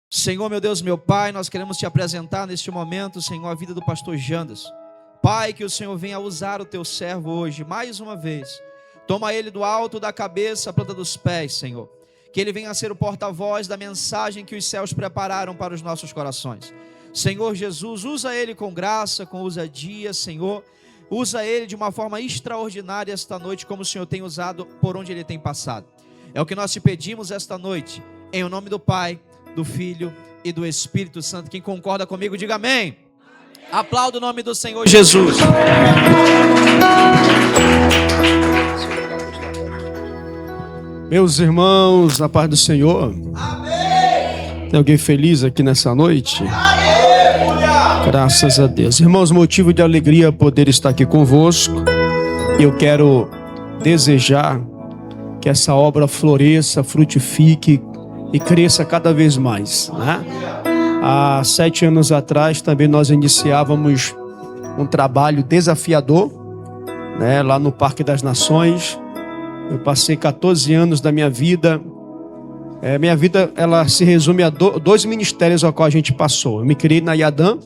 Senhor, meu Deus, meu Pai, nós queremos te apresentar neste momento, Senhor, a vida do pastor Jandas. Pai, que o Senhor venha usar o teu servo hoje, mais uma vez. Toma ele do alto da cabeça à planta dos pés, Senhor. Que ele venha a ser o porta-voz da mensagem que os céus prepararam para os nossos corações. Senhor Jesus, usa ele com graça, com ousadia, Senhor. Usa ele de uma forma extraordinária esta noite, como o Senhor tem usado por onde ele tem passado. É o que nós te pedimos esta noite, em o nome do Pai, do Filho e do Espírito Santo. Quem concorda comigo, diga amém. Amém. Aplauda o nome do Senhor Jesus. Meus irmãos, na paz do Senhor. Amém. Tem alguém feliz aqui nessa noite? Amém. Graças a Deus. Irmãos, motivo de alegria poder estar aqui convosco. Eu quero desejar que essa obra floresça, frutifique e cresça cada vez mais, né? Há 7 anos atrás também nós iniciávamos um trabalho desafiador, né? Lá no Parque das Nações. Eu passei 14 anos da minha vida. Minha vida ela se resume a 2 ministérios ao qual a gente passou. Eu me criei na Yadam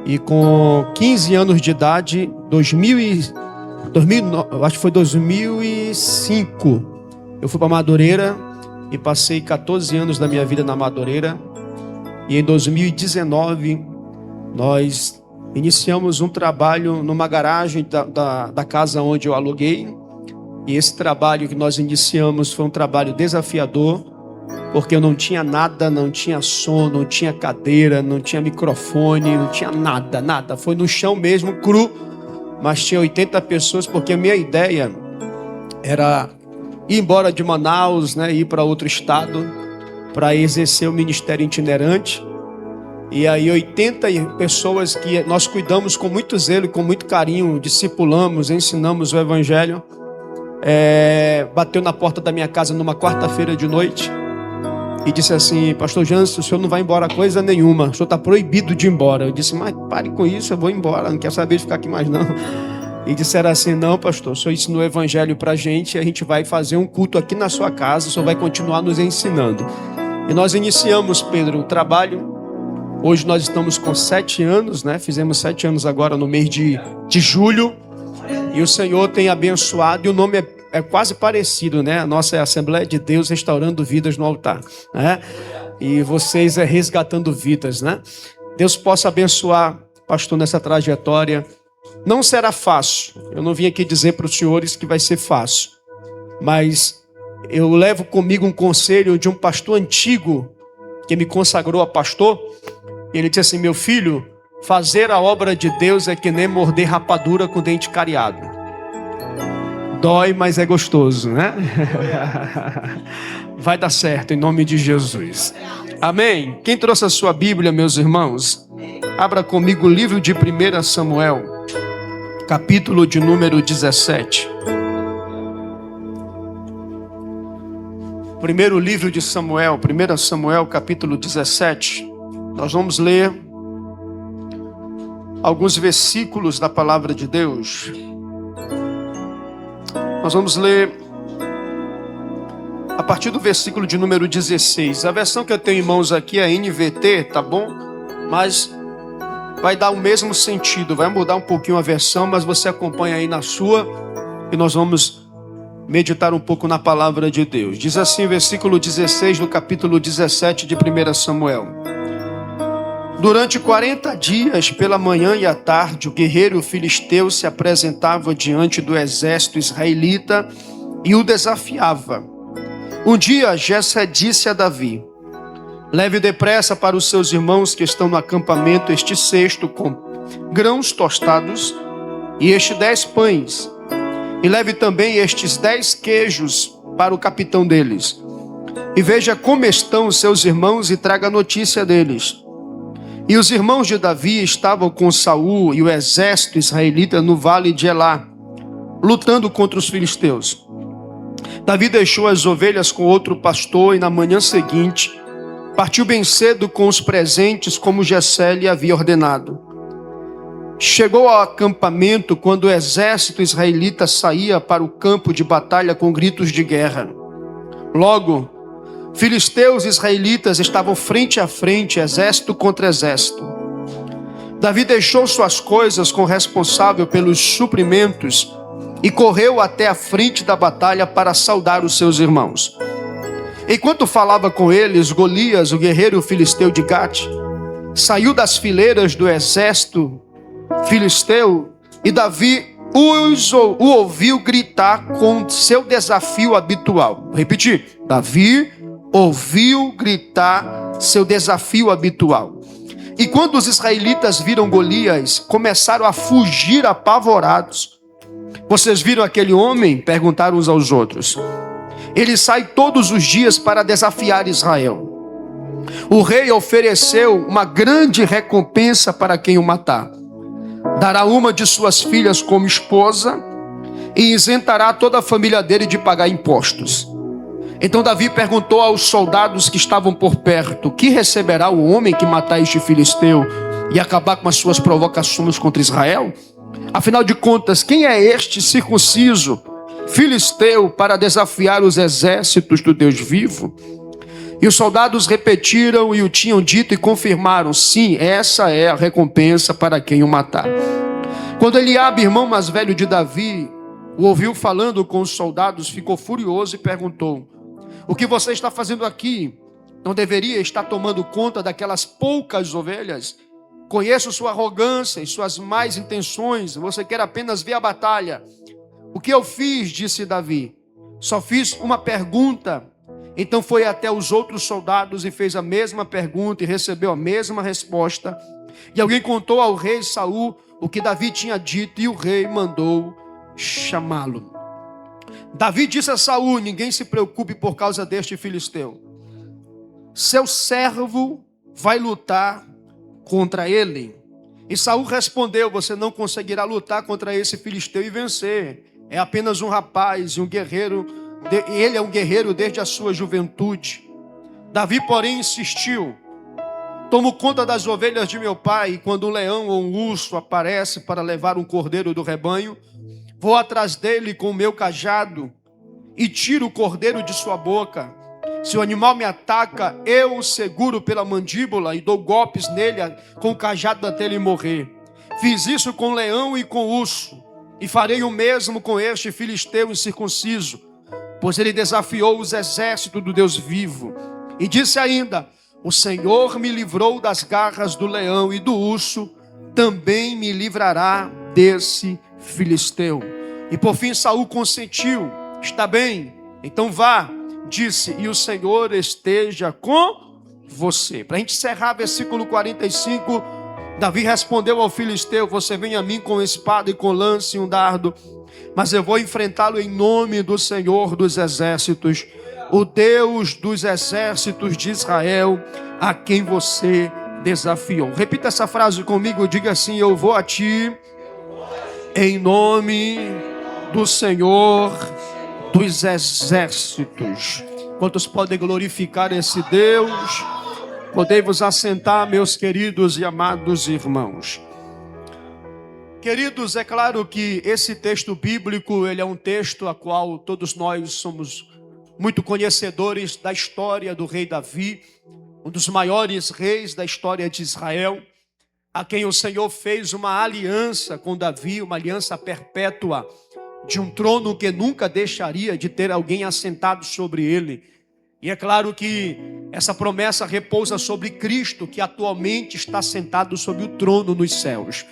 e com 15 anos de idade, 2009, acho que foi 2005, eu fui para Madureira e passei 14 anos da minha vida na Madureira. E em 2019 nós iniciamos um trabalho numa garagem da casa onde eu aluguei. E esse trabalho que nós iniciamos foi um trabalho desafiador, porque eu não tinha nada, não tinha som, não tinha cadeira, não tinha microfone, não tinha nada. Foi no chão mesmo, cru, mas tinha 80 pessoas, porque a minha ideia era ir embora de Manaus, né, ir para outro estado, para exercer o ministério itinerante. E aí 80 pessoas que nós cuidamos com muito zelo e com muito carinho, discipulamos, ensinamos o evangelho. Bateu na porta da minha casa numa quarta-feira de noite e disse assim: pastor Jandas, o senhor não vai embora coisa nenhuma, o senhor está proibido de ir embora. Eu disse: mas pare com isso, eu vou embora, não quero saber de ficar aqui mais não. E disseram assim: não, pastor, o senhor ensinou o evangelho para a gente vai fazer um culto aqui na sua casa, o senhor vai continuar nos ensinando. E nós iniciamos, Pedro, o trabalho. Hoje nós estamos com 7 anos, né? Fizemos 7 anos agora no mês de julho. E o Senhor tem abençoado, e o nome é quase parecido, né? A nossa é Assembleia de Deus Restaurando Vidas no Altar, né? E vocês é Resgatando Vidas, né? Deus possa abençoar, pastor, nessa trajetória. Não será fácil. Eu não vim aqui dizer para os senhores que vai ser fácil. Mas eu levo comigo um conselho de um pastor antigo que me consagrou a pastor. Ele disse assim: meu filho, fazer a obra de Deus é que nem morder rapadura com dente cariado. Dói, mas é gostoso, né? Vai dar certo, em nome de Jesus. Amém? Quem trouxe a sua Bíblia, meus irmãos? Abra comigo o livro de 1 Samuel, capítulo de número 17. Primeiro livro de Samuel, 1 Samuel, capítulo 17. Nós vamos ler alguns versículos da palavra de Deus. Nós vamos ler a partir do versículo de número 16. A versão que eu tenho em mãos aqui é NVT, tá bom? Mas vai dar o mesmo sentido, vai mudar um pouquinho a versão, mas você acompanha aí na sua e nós vamos meditar um pouco na palavra de Deus. Diz assim, versículo 16 do capítulo 17 de 1 Samuel. Durante 40 dias, pela manhã e à tarde, o guerreiro filisteu se apresentava diante do exército israelita e o desafiava. Um dia, Jessé disse a Davi: leve depressa para os seus irmãos que estão no acampamento este cesto com grãos tostados e estes 10 pães. E leve também estes 10 queijos para o capitão deles. E veja como estão os seus irmãos e traga notícia deles. E os irmãos de Davi estavam com Saul e o exército israelita no vale de Elá, lutando contra os filisteus. Davi deixou as ovelhas com outro pastor e na manhã seguinte partiu bem cedo com os presentes como Jessé lhe havia ordenado. Chegou ao acampamento quando o exército israelita saía para o campo de batalha com gritos de guerra. Logo, Filisteus e israelitas estavam frente a frente, exército contra exército. Davi deixou suas coisas com o responsável pelos suprimentos e correu até a frente da batalha para saudar os seus irmãos. Enquanto falava com eles, Golias, o guerreiro filisteu de Gate, saiu das fileiras do exército filisteu e Davi o ouviu gritar com seu desafio habitual. Vou repetir. Davi ouviu gritar seu desafio habitual. E quando os israelitas viram Golias, começaram a fugir apavorados. Vocês viram aquele homem? Perguntaram uns aos outros. Ele sai todos os dias para desafiar Israel. O rei ofereceu uma grande recompensa para quem o matar. Dará uma de suas filhas como esposa e isentará toda a família dele de pagar impostos. Então Davi perguntou aos soldados que estavam por perto: que receberá o homem que matar este filisteu e acabar com as suas provocações contra Israel? Afinal de contas, quem é este circunciso filisteu para desafiar os exércitos do Deus vivo? E os soldados repetiram e o tinham dito e confirmaram: sim, essa é a recompensa para quem o matar. Quando Eliabe, irmão mais velho de Davi, o ouviu falando com os soldados, ficou furioso e perguntou: o que você está fazendo aqui? Não deveria estar tomando conta daquelas poucas ovelhas? Conheço sua arrogância e suas más intenções. Você quer apenas ver a batalha. O que eu fiz? Disse Davi. Só fiz uma pergunta. Então foi até os outros soldados e fez a mesma pergunta e recebeu a mesma resposta. E alguém contou ao rei Saul o que Davi tinha dito e o rei mandou chamá-lo. Davi disse a Saul: ninguém se preocupe por causa deste filisteu. Seu servo vai lutar contra ele. E Saul respondeu: você não conseguirá lutar contra esse filisteu e vencer. É apenas um rapaz e um guerreiro. Ele é um guerreiro desde a sua juventude. Davi, porém, insistiu: tomo conta das ovelhas de meu pai, e quando um leão ou um urso aparece para levar um cordeiro do rebanho, vou atrás dele com o meu cajado e tiro o cordeiro de sua boca. Se o animal me ataca, eu o seguro pela mandíbula e dou golpes nele com o cajado até ele morrer. Fiz isso com o leão e com o urso, e farei o mesmo com este filisteu incircunciso, pois ele desafiou os exércitos do Deus vivo. E disse ainda: o Senhor me livrou das garras do leão e do urso, também me livrará desse filisteu. E por fim Saul consentiu: está bem, então vá, disse, e o Senhor esteja com você. Para a gente encerrar, versículo 45, Davi respondeu ao filisteu: você vem a mim com espada e com lance e um dardo, mas eu vou enfrentá-lo em nome do Senhor dos exércitos, o Deus dos exércitos de Israel, a quem você desafiou. Repita essa frase comigo, diga assim: eu vou a ti em nome do Senhor dos exércitos. Quantos podem glorificar esse Deus? Podei-vos assentar, meus queridos e amados irmãos. Queridos, é claro que esse texto bíblico, ele é um texto a qual todos nós somos muito conhecedores da história do rei Davi, um dos maiores reis da história de Israel, a quem o Senhor fez uma aliança com Davi, uma aliança perpétua, de um trono que nunca deixaria de ter alguém assentado sobre ele. E é claro que essa promessa repousa sobre Cristo, que atualmente está sentado sobre o trono nos céus.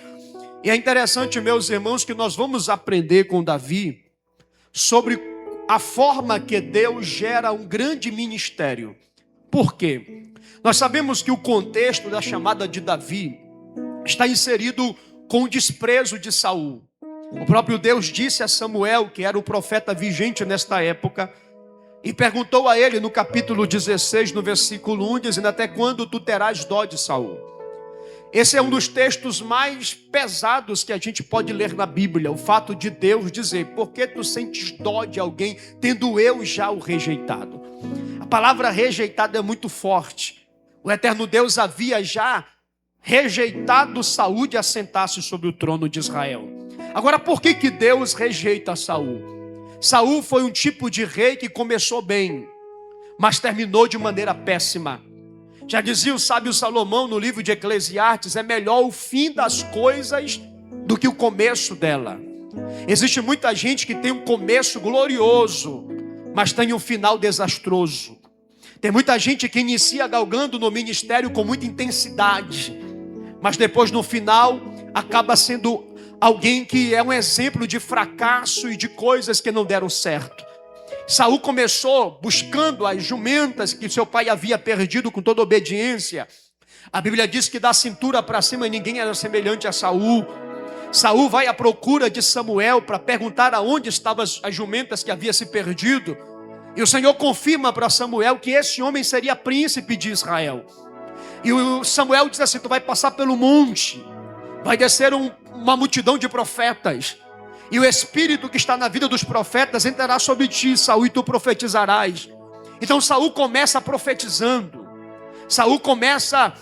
E é interessante, meus irmãos, que nós vamos aprender com Davi sobre a forma que Deus gera um grande ministério. Por quê? Nós sabemos que o contexto da chamada de Davi está inserido com o desprezo de Saul. O próprio Deus disse a Samuel, que era o profeta vigente nesta época, e perguntou a ele no capítulo 16, no versículo 1, dizendo: até quando tu terás dó de Saul? Esse é um dos textos mais pesados que a gente pode ler na Bíblia, o fato de Deus dizer: por que tu sentes dó de alguém, tendo eu já o rejeitado? A palavra rejeitado é muito forte. O eterno Deus havia já rejeitado Saul de assentar-se sobre o trono de Israel. Agora, por que Deus rejeita Saul? Saul foi um tipo de rei que começou bem, mas terminou de maneira péssima. Já dizia o sábio Salomão no livro de Eclesiastes: é melhor o fim das coisas do que o começo dela. Existe muita gente que tem um começo glorioso, mas tem um final desastroso. Tem muita gente que inicia galgando no ministério com muita intensidade, mas depois no final acaba sendo alguém que é um exemplo de fracasso e de coisas que não deram certo. Saul começou buscando as jumentas que seu pai havia perdido com toda obediência. A Bíblia diz que da cintura para cima ninguém era semelhante a Saul. Saul vai à procura de Samuel para perguntar aonde estavam as jumentas que havia se perdido. E o Senhor confirma para Samuel que esse homem seria príncipe de Israel. E o Samuel diz assim: tu vai passar pelo monte, vai descer uma multidão de profetas, e o Espírito que está na vida dos profetas entrará sobre ti, Saul, e tu profetizarás. Então Saul começa profetizando. Saul começa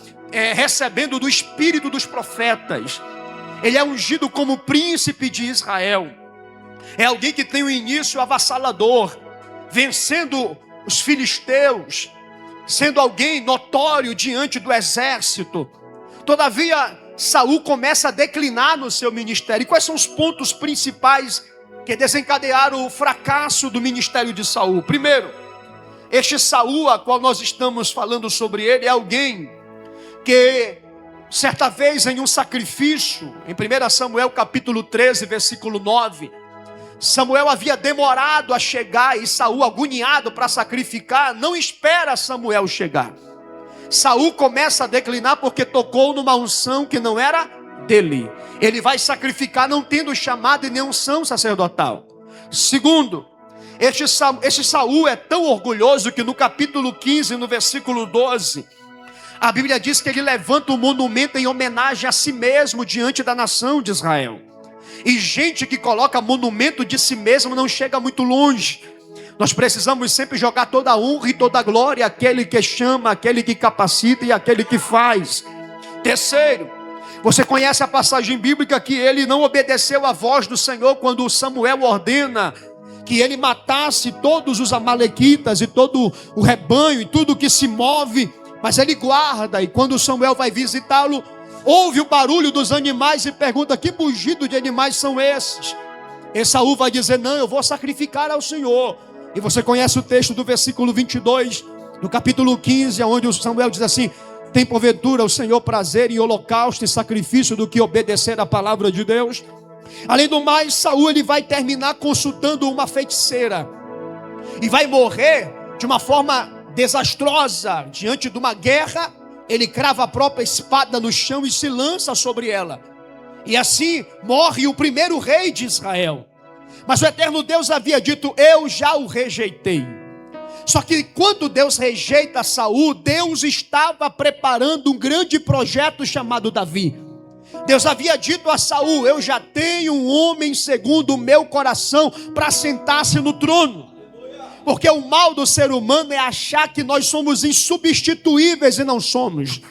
recebendo do Espírito dos profetas. Ele é ungido como príncipe de Israel. É alguém que tem um início avassalador, vencendo os filisteus, sendo alguém notório diante do exército. Todavia, Saul começa a declinar no seu ministério. E quais são os pontos principais que desencadearam o fracasso do ministério de Saul? Primeiro, este Saul, a qual nós estamos falando sobre ele, é alguém que, certa vez em um sacrifício, em 1 Samuel capítulo 13, versículo 9, Samuel havia demorado a chegar e Saul, agoniado para sacrificar, não espera Samuel chegar. Saul começa a declinar porque tocou numa unção que não era dele. Ele vai sacrificar não tendo chamado e nem unção sacerdotal. Segundo, este Saul é tão orgulhoso que no capítulo 15, no versículo 12, a Bíblia diz que ele levanta um monumento em homenagem a si mesmo diante da nação de Israel. E gente que coloca monumento de si mesmo não chega muito longe. Nós precisamos sempre jogar toda a honra e toda a glória àquele que chama, àquele que capacita e àquele que faz. Terceiro, você conhece a passagem bíblica que ele não obedeceu à voz do Senhor quando Samuel ordena que ele matasse todos os amalequitas e todo o rebanho e tudo que se move, mas ele guarda. E quando Samuel vai visitá-lo, ouve o barulho dos animais e pergunta: que bugido de animais são esses? E Saul vai dizer: não, eu vou sacrificar ao Senhor. E você conhece o texto do versículo 22, do capítulo 15, onde o Samuel diz assim: tem porventura o Senhor prazer em holocausto e sacrifício do que obedecer à palavra de Deus? Além do mais, Saul ele vai terminar consultando uma feiticeira e vai morrer de uma forma desastrosa. Diante de uma guerra, ele crava a própria espada no chão e se lança sobre ela. E assim morre o primeiro rei de Israel. Mas o eterno Deus havia dito: eu já o rejeitei. Só que quando Deus rejeita Saul, Deus estava preparando um grande projeto chamado Davi. Deus havia dito a Saul: eu já tenho um homem segundo o meu coração para sentar-se no trono. Porque o mal do ser humano é achar que nós somos insubstituíveis e não somos.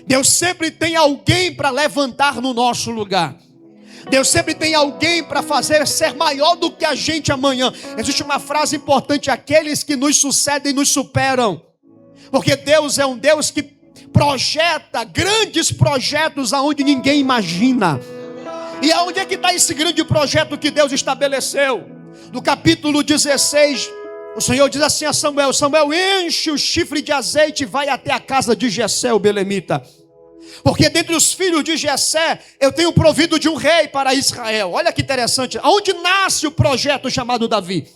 Deus sempre tem alguém para levantar no nosso lugar. Deus sempre tem alguém para fazer ser maior do que a gente amanhã. Existe uma frase importante: aqueles que nos sucedem nos superam. Porque Deus é um Deus que projeta grandes projetos aonde ninguém imagina. E aonde é que está esse grande projeto que Deus estabeleceu? No capítulo 16, o Senhor diz assim a Samuel: Samuel, enche o chifre de azeite e vai até a casa de Jessé, o belemita. Porque dentre os filhos de Jessé, eu tenho provido de um rei para Israel. Olha que interessante. Aonde nasce o projeto chamado Davi?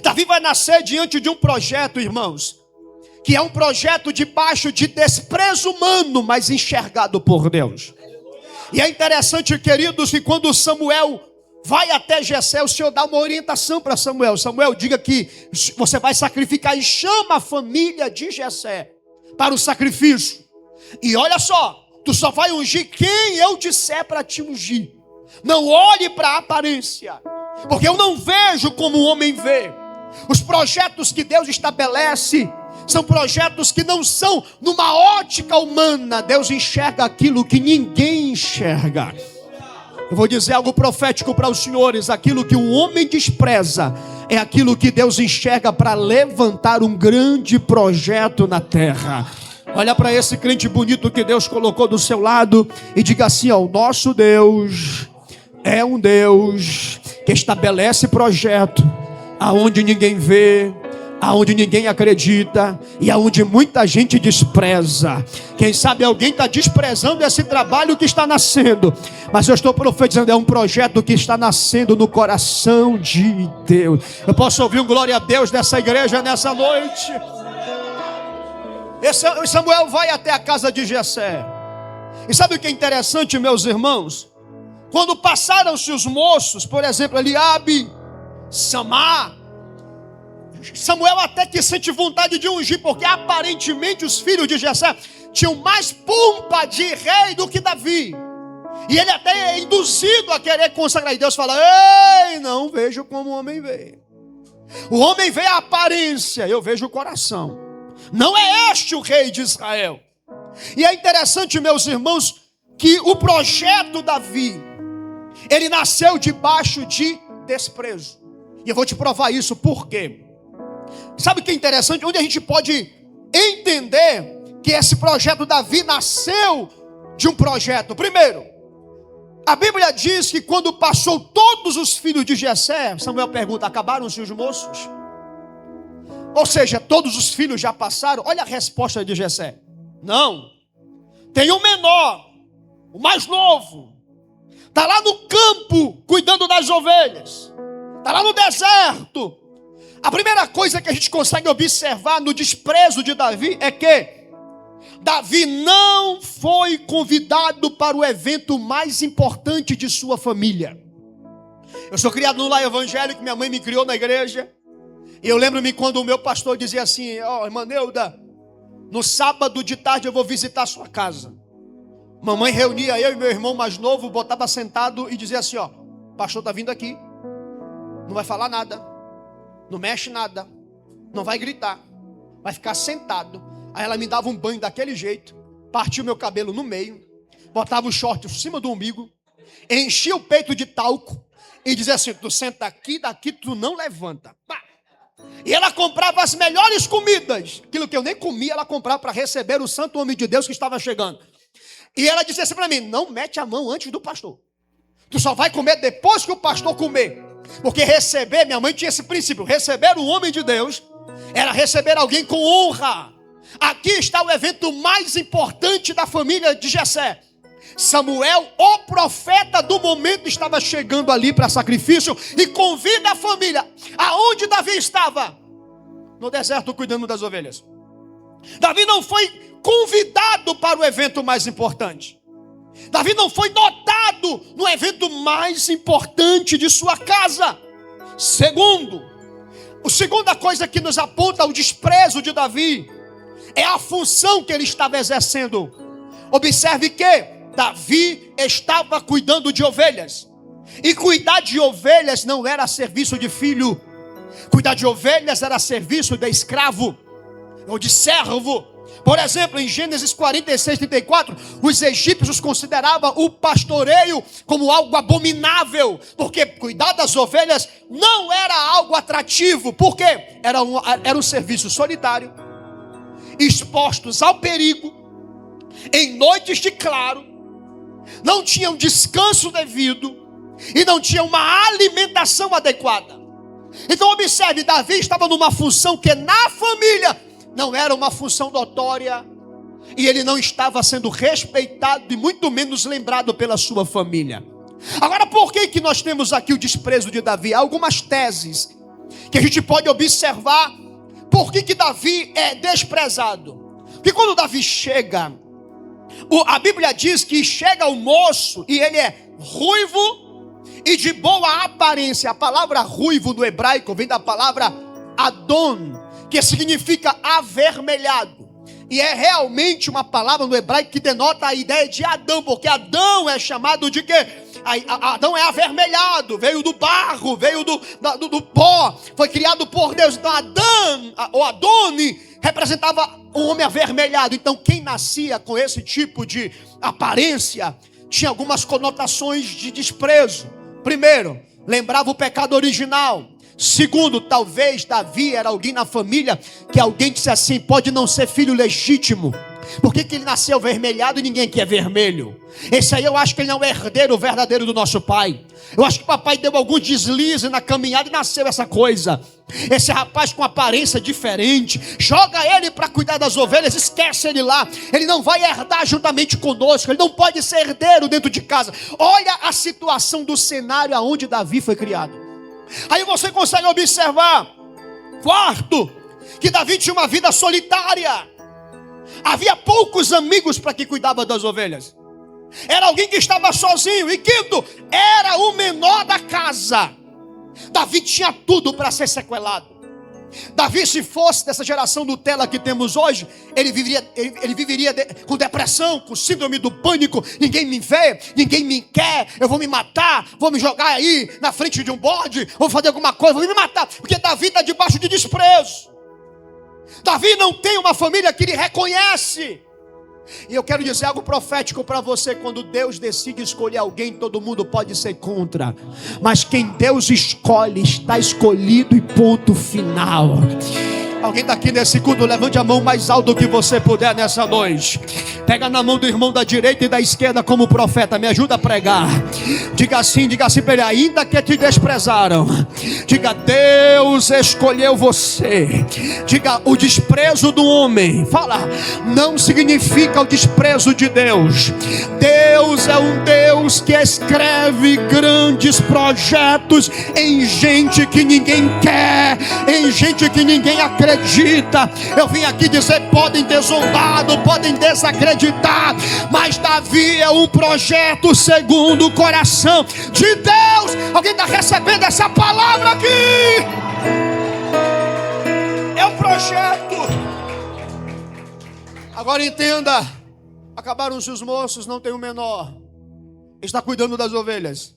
Davi vai nascer diante de um projeto, irmãos, que é um projeto debaixo de desprezo humano, mas enxergado por Deus. E é interessante, queridos, que quando Samuel vai até Jessé, o Senhor dá uma orientação para Samuel. Samuel, diga que você vai sacrificar e chama a família de Jessé para o sacrifício. E olha só, tu só vai ungir quem eu disser para te ungir. Não olhe para a aparência, porque eu não vejo como o homem vê. Os projetos que Deus estabelece são projetos que não são numa ótica humana. Deus enxerga aquilo que ninguém enxerga. Eu vou dizer algo profético para os senhores: aquilo que o homem despreza, é aquilo que Deus enxerga para levantar um grande projeto na terra. Olha para esse crente bonito que Deus colocou do seu lado e diga assim: ó, o nosso Deus é um Deus que estabelece projeto aonde ninguém vê, aonde ninguém acredita e aonde muita gente despreza. Quem sabe alguém está desprezando esse trabalho que está nascendo, mas eu estou profetizando, é um projeto que está nascendo no coração de Deus. Eu posso ouvir um glória a Deus nessa igreja nessa noite? Samuel vai até a casa de Jessé. E sabe o que é interessante, meus irmãos? Quando passaram-se os moços, por exemplo, Eliabe, Samar, Samuel até que sente vontade de ungir, porque aparentemente os filhos de Jessé tinham mais pompa de rei do que Davi. E ele até é induzido a querer consagrar. E Deus fala: ei, não vejo como o homem vê. O homem vê a aparência, eu vejo o coração. Não é este o rei de Israel. E é interessante, meus irmãos, que o projeto Davi, ele nasceu debaixo de desprezo. E eu vou te provar isso, por quê? Sabe o que é interessante? Onde a gente pode entender que esse projeto Davi nasceu de um projeto. Primeiro, a Bíblia diz que quando passou todos os filhos de Jessé, Samuel pergunta: acabaram-se os moços? Ou seja, todos os filhos já passaram? Olha a resposta de Jessé: não, tem um menor, o mais novo, está lá no campo cuidando das ovelhas, está lá no deserto. A primeira coisa que a gente consegue observar no desprezo de Davi é que Davi não foi convidado para o evento mais importante de sua família. Eu sou criado no lar evangélico, minha mãe me criou na igreja. E eu lembro-me quando o meu pastor dizia assim: ó, irmã Neuda, no sábado de tarde eu vou visitar a sua casa. Mamãe reunia eu e meu irmão mais novo, botava sentado e dizia assim: ó, o pastor está vindo aqui, não vai falar nada, não mexe nada, não vai gritar, vai ficar sentado. Aí ela me dava um banho daquele jeito, partia o meu cabelo no meio, botava o short em cima do umbigo, enchia o peito de talco e dizia assim: tu senta aqui, daqui tu não levanta. Pá. E ela comprava as melhores comidas, aquilo que eu nem comia, ela comprava para receber o santo homem de Deus que estava chegando. E ela dizia assim para mim: não mete a mão antes do pastor, tu só vai comer depois que o pastor comer. Porque receber, minha mãe tinha esse princípio, receber o homem de Deus era receber alguém com honra. Aqui está o evento mais importante da família de Jessé. Samuel, o profeta do momento, estava chegando ali para sacrifício e convida a família. Aonde Davi estava? No deserto, cuidando das ovelhas. Davi não foi convidado para o evento mais importante. Davi não foi notado no evento mais importante de sua casa. Segundo, a segunda coisa que nos aponta o desprezo de Davi é a função que ele estava exercendo. Observe que Davi estava cuidando de ovelhas. E cuidar de ovelhas não era serviço de filho. Cuidar de ovelhas era serviço de escravo ou de servo. Por exemplo, em Gênesis 46, 34, os egípcios consideravam o pastoreio como algo abominável, porque cuidar das ovelhas não era algo atrativo, porque era um serviço solitário, expostos ao perigo, em noites de claro, não tinham descanso devido e não tinham uma alimentação adequada. Então observe, Davi estava numa função que na família não era uma função notória, e ele não estava sendo respeitado e muito menos lembrado pela sua família. Agora, por que nós temos aqui o desprezo de Davi? Há algumas teses que a gente pode observar. Por que Davi é desprezado? Porque quando Davi chega, a Bíblia diz que chega o moço e ele é ruivo e de boa aparência. A palavra ruivo no hebraico vem da palavra Adon, que significa avermelhado. E é realmente uma palavra no hebraico que denota a ideia de Adão, porque Adão é chamado de quê? Adão é avermelhado, veio do barro, veio do pó, foi criado por Deus. Então Adão, ou Adoni, representava um homem avermelhado. Então quem nascia com esse tipo de aparência tinha algumas conotações de desprezo. Primeiro, lembrava o pecado original. Segundo, talvez Davi era alguém na família que alguém disse assim: pode não ser filho legítimo. Por que ele nasceu vermelhado e ninguém aqui é vermelho? Esse aí eu acho que ele não é herdeiro verdadeiro do nosso pai. Eu acho que o papai deu algum deslize na caminhada e nasceu essa coisa. Esse rapaz com aparência diferente, joga ele para cuidar das ovelhas, esquece ele lá. Ele não vai herdar juntamente conosco, ele não pode ser herdeiro dentro de casa. Olha a situação do cenário aonde Davi foi criado. Aí você consegue observar. Quarto, que Davi tinha uma vida solitária. Havia poucos amigos para que cuidava das ovelhas. Era alguém que estava sozinho. E quinto, era o menor da casa. Davi tinha tudo para ser sequelado. Davi, se fosse dessa geração Nutella que temos hoje, ele viveria com depressão, com síndrome do pânico. Ninguém me vê, ninguém me quer, eu vou me matar, vou me jogar aí na frente de um bode, vou fazer alguma coisa, vou me matar. Porque Davi está debaixo de desprezo. Davi não tem uma família que lhe reconhece. E eu quero dizer algo profético para você: quando Deus decide escolher alguém, todo mundo pode ser contra, mas quem Deus escolhe está escolhido e ponto final. Alguém está aqui nesse culto, levante a mão mais alto do que você puder nessa noite. Pega na mão do irmão da direita e da esquerda como profeta, me ajuda a pregar. Diga assim para ele: ainda que te desprezaram. Diga: Deus escolheu você. Diga: o desprezo do homem, fala, não significa o desprezo de Deus. Deus é um Deus que escreve grandes projetos em gente que ninguém quer, em gente que ninguém acredita. Eu vim aqui dizer: podem ter zombado, podem desacreditar, mas Davi é um projeto segundo o coração de Deus. Alguém está recebendo essa palavra aqui? É um projeto. Agora entenda: acabaram-se os moços, não tem o menor, está cuidando das ovelhas.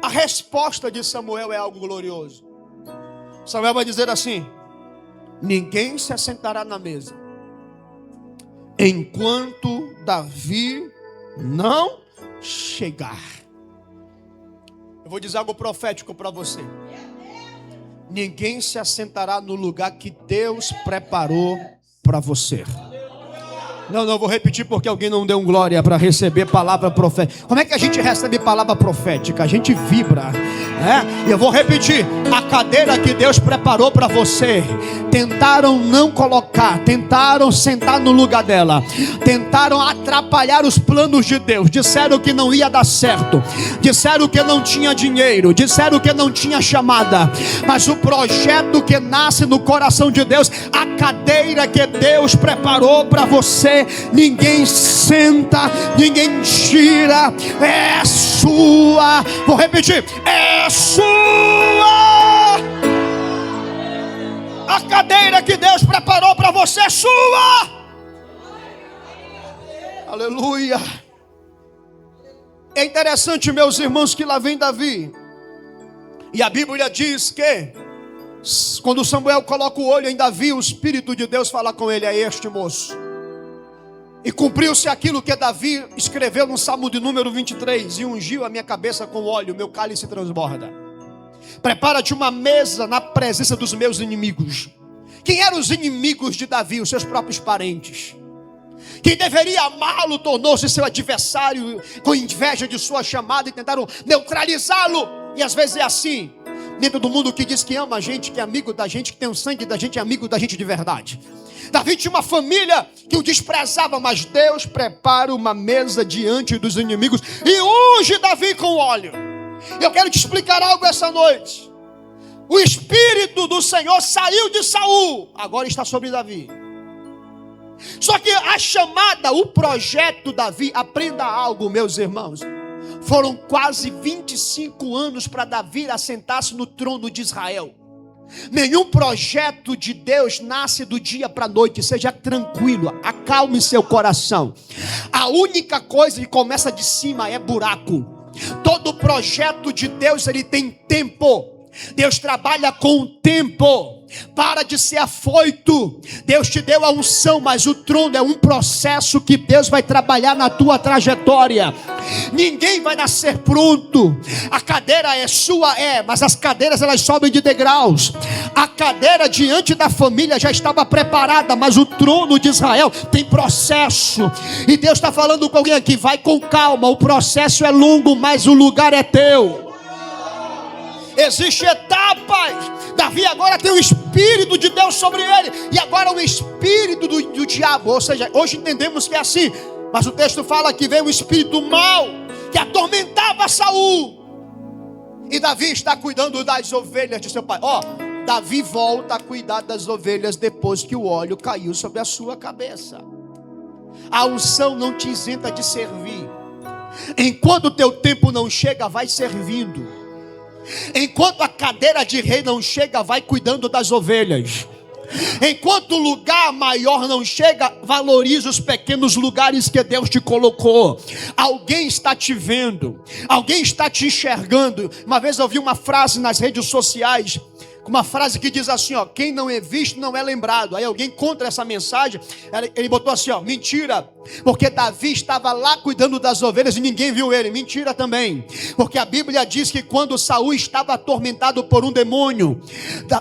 A resposta de Samuel é algo glorioso. Samuel vai dizer assim: ninguém se assentará na mesa enquanto Davi não chegar. Eu vou dizer algo profético para você: ninguém se assentará no lugar que Deus preparou para você. Não, vou repetir porque alguém não deu um glória para receber palavra profética. Como é que a gente recebe palavra profética? A gente vibra, né? E eu vou repetir: a cadeira que Deus preparou para você, tentaram não colocar, tentaram sentar no lugar dela, tentaram atrapalhar os planos de Deus, disseram que não ia dar certo, disseram que não tinha dinheiro, disseram que não tinha chamada, mas o projeto que nasce no coração de Deus, a cadeira que Deus preparou para você, ninguém senta, ninguém tira, é sua. Vou repetir: é sua. A cadeira que Deus preparou para você é sua. Aleluia. É interessante, meus irmãos, que lá vem Davi, e a Bíblia diz que quando Samuel coloca o olho em Davi, o Espírito de Deus fala com ele: é este moço. E cumpriu-se aquilo que Davi escreveu no Salmo de número 23: e ungiu a minha cabeça com óleo, meu cálice transborda. Prepara-te uma mesa na presença dos meus inimigos. Quem eram os inimigos de Davi? Os seus próprios parentes. Quem deveria amá-lo tornou-se seu adversário, com inveja de sua chamada, e tentaram neutralizá-lo. E às vezes é assim, dentro do mundo que diz que ama a gente, que é amigo da gente, que tem o sangue da gente, é amigo da gente de verdade. Davi tinha uma família que o desprezava, mas Deus prepara uma mesa diante dos inimigos e unge Davi com óleo. Eu quero te explicar algo essa noite. O Espírito do Senhor saiu de Saul, agora está sobre Davi. Só que a chamada, o projeto Davi, aprenda algo, meus irmãos. Foram quase 25 anos para Davi assentar-se no trono de Israel. Nenhum projeto de Deus nasce do dia para a noite. Seja tranquilo, acalme seu coração. A única coisa que começa de cima é buraco. Todo projeto de Deus, ele tem tempo. Deus trabalha com o tempo. Para de ser afoito. Deus te deu a unção, mas o trono é um processo que Deus vai trabalhar na tua trajetória. Ninguém vai nascer pronto. A cadeira é sua, mas as cadeiras elas sobem de degraus. A cadeira diante da família já estava preparada, mas o trono de Israel tem processo. E Deus está falando com alguém aqui: vai com calma, o processo é longo, mas o lugar é teu. Existem etapas. Davi agora tem o Espírito de Deus sobre ele, e agora o Espírito do diabo. Ou seja, hoje entendemos que é assim, mas o texto fala que veio um espírito mau que atormentava Saul. E Davi está cuidando das ovelhas de seu pai. Davi volta a cuidar das ovelhas depois que o óleo caiu sobre a sua cabeça. A unção não te isenta de servir. Enquanto o teu tempo não chega, vai servindo. Enquanto a cadeira de rei não chega, vai cuidando das ovelhas. Enquanto o lugar maior não chega, valorize os pequenos lugares que Deus te colocou. Alguém está te vendo, alguém está te enxergando. Uma vez eu vi uma frase nas redes sociais, uma frase que diz assim, quem não é visto não é lembrado. Aí alguém contra essa mensagem, ele botou assim, mentira, porque Davi estava lá cuidando das ovelhas e ninguém viu ele. Mentira também, porque a Bíblia diz que quando Saul estava atormentado por um demônio,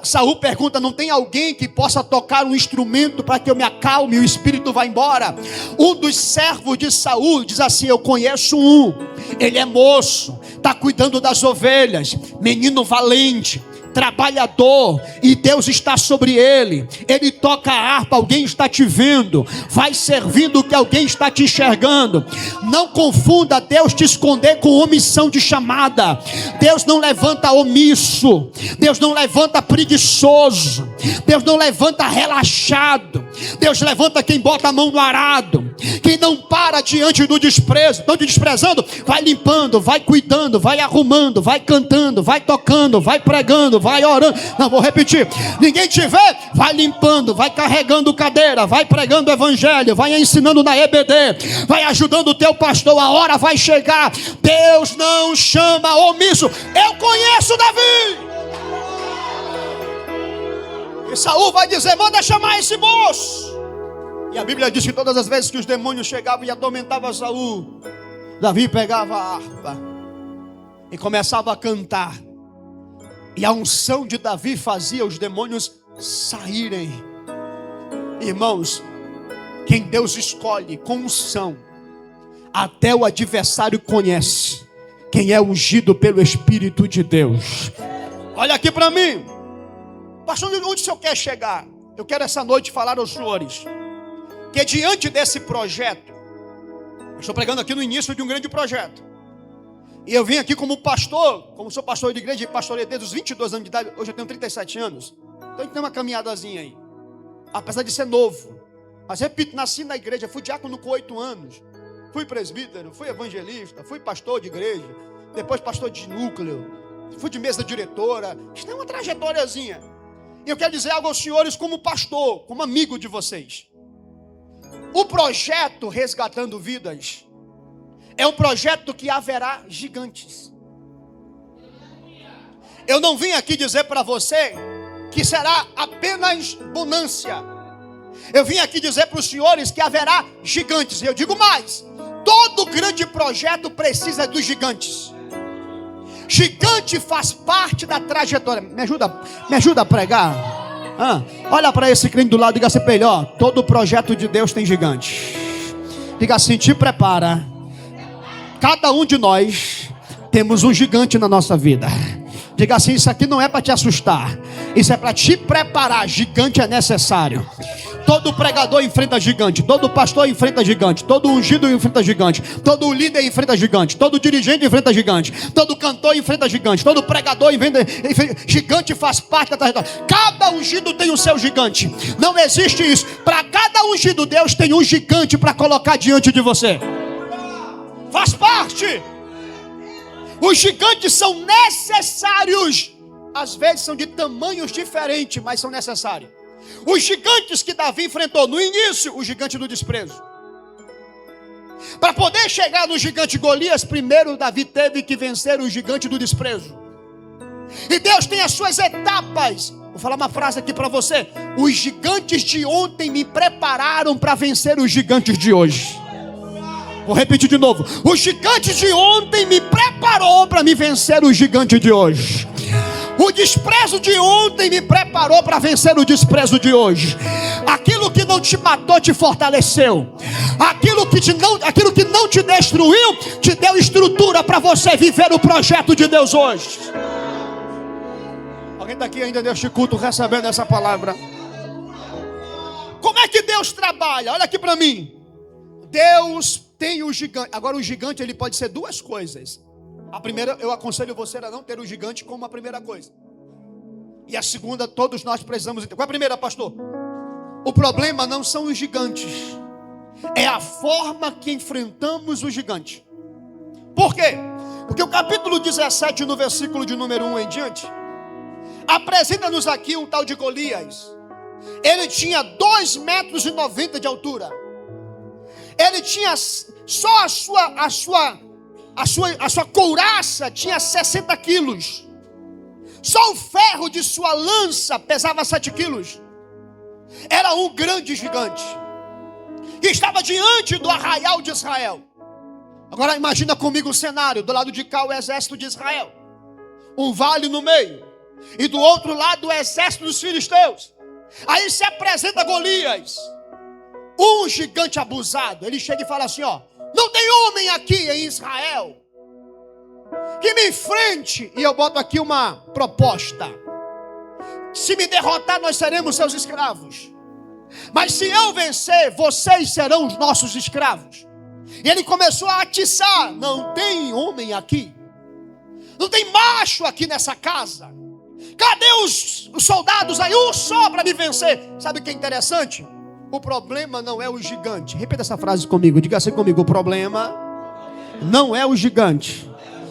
Saul pergunta: não tem alguém que possa tocar um instrumento para que eu me acalme e o espírito vá embora? Um dos servos de Saul diz assim: eu conheço um, ele é moço, está cuidando das ovelhas, menino valente, trabalhador, e Deus está sobre ele. Ele toca a harpa, alguém está te vendo. Vai servindo que alguém está te enxergando. Não confunda Deus te esconder com omissão de chamada. Deus não levanta omisso, Deus não levanta preguiçoso, Deus não levanta relaxado. Deus levanta quem bota a mão no arado, quem não para diante do desprezo. Estão te desprezando? Vai limpando, vai cuidando, vai arrumando, vai cantando, vai tocando, vai pregando, vai orando. Não, vou repetir. Ninguém te vê? Vai limpando, vai carregando cadeira, vai pregando o evangelho, vai ensinando na EBD, vai ajudando o teu pastor. A hora vai chegar. Deus não chama omisso. Eu conheço Davi. E Saul vai dizer: manda chamar esse moço. E a Bíblia diz que todas as vezes que os demônios chegavam e atormentavam Saul, Davi pegava a harpa e começava a cantar. E a unção de Davi fazia os demônios saírem. Irmãos, quem Deus escolhe com unção, até o adversário conhece quem é ungido pelo Espírito de Deus. Olha aqui para mim. Pastor, onde o senhor quer chegar? Eu quero essa noite falar aos senhores que diante desse projeto, eu estou pregando aqui no início de um grande projeto, e eu vim aqui como pastor, como sou pastor de igreja, e pastorei desde os 22 anos de idade. Hoje eu tenho 37 anos, então a gente tem uma caminhadazinha aí, apesar de ser novo. Mas repito, nasci na igreja, fui diácono com 8 anos, fui presbítero, fui evangelista, fui pastor de igreja, depois pastor de núcleo, fui de mesa diretora. Isso é uma trajetóriazinha. E eu quero dizer algo aos senhores como pastor, como amigo de vocês. O projeto Resgatando Vidas é um projeto que haverá gigantes. Eu não vim aqui dizer para você que será apenas bonância. Eu vim aqui dizer para os senhores que haverá gigantes. E eu digo mais: todo grande projeto precisa dos gigantes. Gigante faz parte da trajetória. Me ajuda a pregar. Olha para esse crente do lado e diga assim para ele: todo projeto de Deus tem gigante. Diga assim: te prepara. Cada um de nós temos um gigante na nossa vida. Diga assim: isso aqui não é para te assustar, isso é para te preparar. Gigante é necessário. Todo pregador enfrenta gigante, todo pastor enfrenta gigante, todo ungido enfrenta gigante, todo líder enfrenta gigante, todo dirigente enfrenta gigante, todo cantor enfrenta gigante, todo pregador enfrenta. Gigante faz parte da trajetória. Cada ungido tem o seu gigante. Não existe isso. Para cada ungido, Deus tem um gigante para colocar diante de você. Faz parte. Os gigantes são necessários. Às vezes são de tamanhos diferentes, mas são necessários. Os gigantes que Davi enfrentou no início, o gigante do desprezo. Para poder chegar no gigante Golias, primeiro Davi teve que vencer o gigante do desprezo. E Deus tem as suas etapas Vou falar uma frase aqui para você. Os gigantes de ontem me prepararam para vencer os gigantes de hoje. Vou repetir de novo. Os gigantes de ontem me preparou para me vencer os gigantes de hoje. O desprezo de ontem me preparou para vencer o desprezo de hoje. Aquilo que não te matou te fortaleceu. Aquilo que não te destruiu te deu estrutura para você viver o projeto de Deus hoje. Alguém está aqui ainda neste culto recebendo essa palavra? Como é que Deus trabalha? Olha aqui para mim. Deus tem o gigante. Agora o gigante ele pode ser duas coisas. A primeira, eu aconselho você a não ter o gigante como a primeira coisa. E a segunda, todos nós precisamos entender. Qual é a primeira, pastor? O problema não são os gigantes. É a forma que enfrentamos o gigante. Por quê? Porque o capítulo 17, no versículo de número 1 em diante, apresenta-nos aqui um tal de Golias. Ele tinha 2,90 metros de altura. Ele tinha só a sua couraça tinha 60 quilos. Só o ferro de sua lança pesava 7 quilos. Era um grande gigante que estava diante do arraial de Israel. Agora imagina comigo o cenário. Do lado de cá o exército de Israel, um vale no meio, e do outro lado o exército dos filisteus. Aí se apresenta Golias, um gigante abusado. Ele chega e fala assim, ó: não tem homem aqui em Israel que me enfrente. E eu boto aqui uma proposta: se me derrotar, nós seremos seus escravos. Mas se eu vencer, vocês serão os nossos escravos. E ele começou a atiçar: não tem homem aqui, não tem macho aqui nessa casa. Cadê os soldados aí? Um só para me vencer. Sabe o que é interessante? O problema não é o gigante. Repita essa frase comigo. Diga assim comigo: o problema não é o gigante.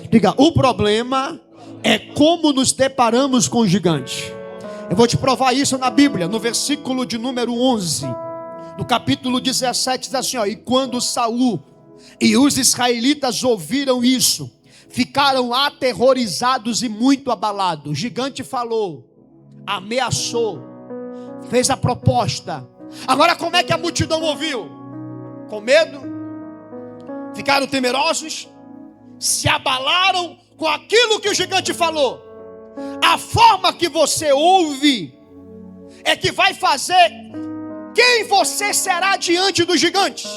Diga: o problema é como nos deparamos com o gigante. Eu vou te provar isso na Bíblia, no versículo de número 11, no capítulo 17, diz assim, ó: e quando Saul e os israelitas ouviram isso, ficaram aterrorizados e muito abalados. O gigante falou, ameaçou, fez a proposta. Agora como é que a multidão ouviu? Com medo, ficaram temerosos, se abalaram com aquilo que o gigante falou. A forma que você ouve é que vai fazer quem você será diante dos gigantes.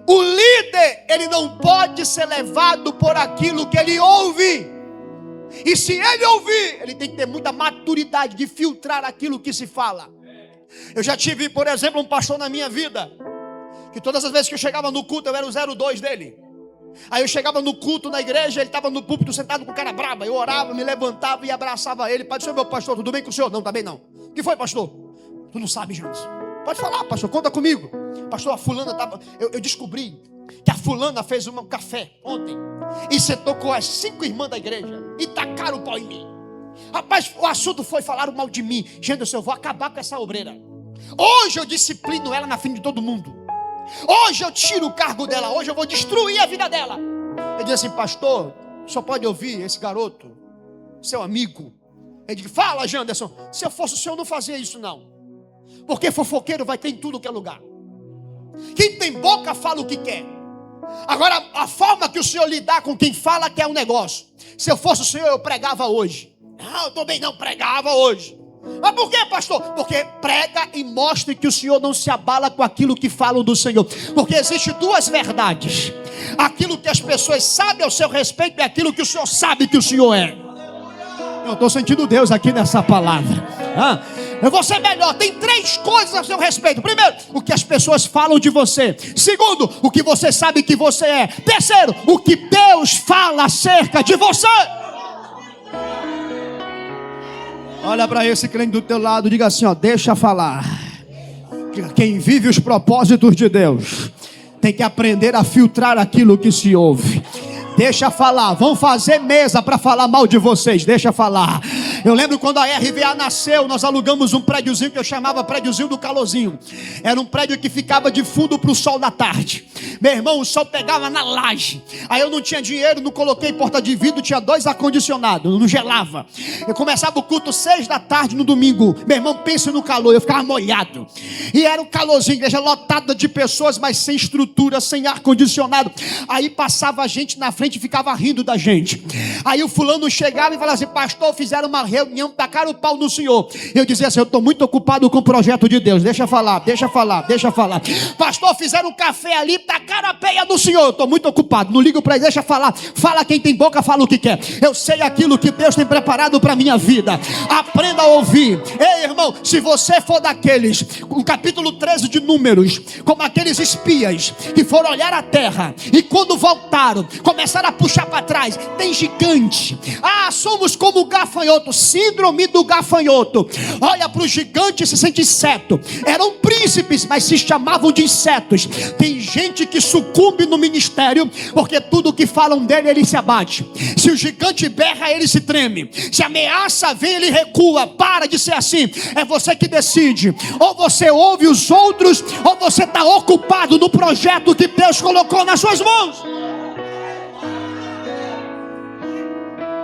O líder, ele não pode ser levado por aquilo que ele ouve. E se ele ouvir, ele tem que ter muita maturidade de filtrar aquilo que se fala. Eu já tive, por exemplo, um pastor na minha vida, que todas as vezes que eu chegava no culto, eu era o 02 dele. Aí eu chegava no culto na igreja, ele estava no púlpito sentado com cara braba. Eu orava, me levantava e abraçava ele. Pai do Senhor, meu pastor, tudo bem com o senhor? Não, também não. O que foi, pastor? Tu não sabe, Jones. Pode falar, pastor, conta comigo. Pastor, a fulana estava... Eu descobri que a fulana fez um café ontem e sentou com as 5 irmãs da igreja e tacaram o pau em mim. Rapaz, o assunto foi falar mal de mim. Gente, eu vou acabar com essa obreira. Hoje eu disciplino ela na frente de todo mundo. Hoje eu tiro o cargo dela. Hoje eu vou destruir a vida dela. Ele diz assim: pastor, só pode ouvir esse garoto, seu amigo. Ele diz: fala, Janderson. Se eu fosse o senhor, não fazia isso não. Porque fofoqueiro vai ter em tudo que é lugar. Quem tem boca fala o que quer. Agora, a forma que o senhor lidar com quem fala que é um negócio. Se eu fosse o senhor, eu pregava hoje. Não, eu também não pregava hoje. Mas por que, pastor? Porque prega e mostre que o senhor não se abala com aquilo que falam do Senhor. Porque existe duas verdades: aquilo que as pessoas sabem ao seu respeito e aquilo que o senhor sabe que o senhor é. Eu estou sentindo Deus aqui nessa palavra. Eu vou ser melhor. Tem 3 coisas a seu respeito. Primeiro, o que as pessoas falam de você. Segundo, o que você sabe que você é. Terceiro, o que Deus fala acerca de você. Olha para esse crente do teu lado, diga assim, ó: deixa falar. Diga: quem vive os propósitos de Deus tem que aprender a filtrar aquilo que se ouve. Deixa falar. Vão fazer mesa para falar mal de vocês. Deixa falar. Eu lembro quando a RVA nasceu, nós alugamos um prédiozinho que eu chamava prédiozinho do calorzinho. Era um prédio que ficava de fundo para o sol da tarde. Meu irmão, o sol pegava na laje. Aí eu não tinha dinheiro, não coloquei porta de vidro, tinha 2 ar-condicionados, não gelava. Eu começava o culto 6 da tarde no domingo. Meu irmão, pense no calor, eu ficava molhado. E era um calorzinho, igreja lotada de pessoas, mas sem estrutura, sem ar-condicionado. Aí passava a gente na frente e ficava rindo da gente. Aí o fulano chegava e falava assim: pastor, fizeram uma reunião, tacaram o pau no senhor. Eu dizia assim: eu estou muito ocupado com o projeto de Deus. Deixa falar. Pastor, fizeram um café ali, tacaram a peia no senhor. Eu estou muito ocupado, não ligo para ele, deixa falar. Fala, quem tem boca, fala o que quer. Eu sei aquilo que Deus tem preparado para a minha vida. Aprenda a ouvir. Ei, irmão, se você for daqueles, o capítulo 13 de Números, como aqueles espias que foram olhar a terra e quando voltaram, começaram a puxar para trás. Tem gigante. Somos como o gafanhoto, síndrome do gafanhoto. Olha para o gigante e se sente inseto. Eram príncipes, mas se chamavam de insetos. Tem gente que sucumbe no ministério porque tudo que falam dele, ele se abate. Se o gigante berra, ele se treme. Se a ameaça vem, ele recua. Para de ser assim. É você que decide. Ou você ouve os outros, ou você está ocupado no projeto que Deus colocou nas suas mãos.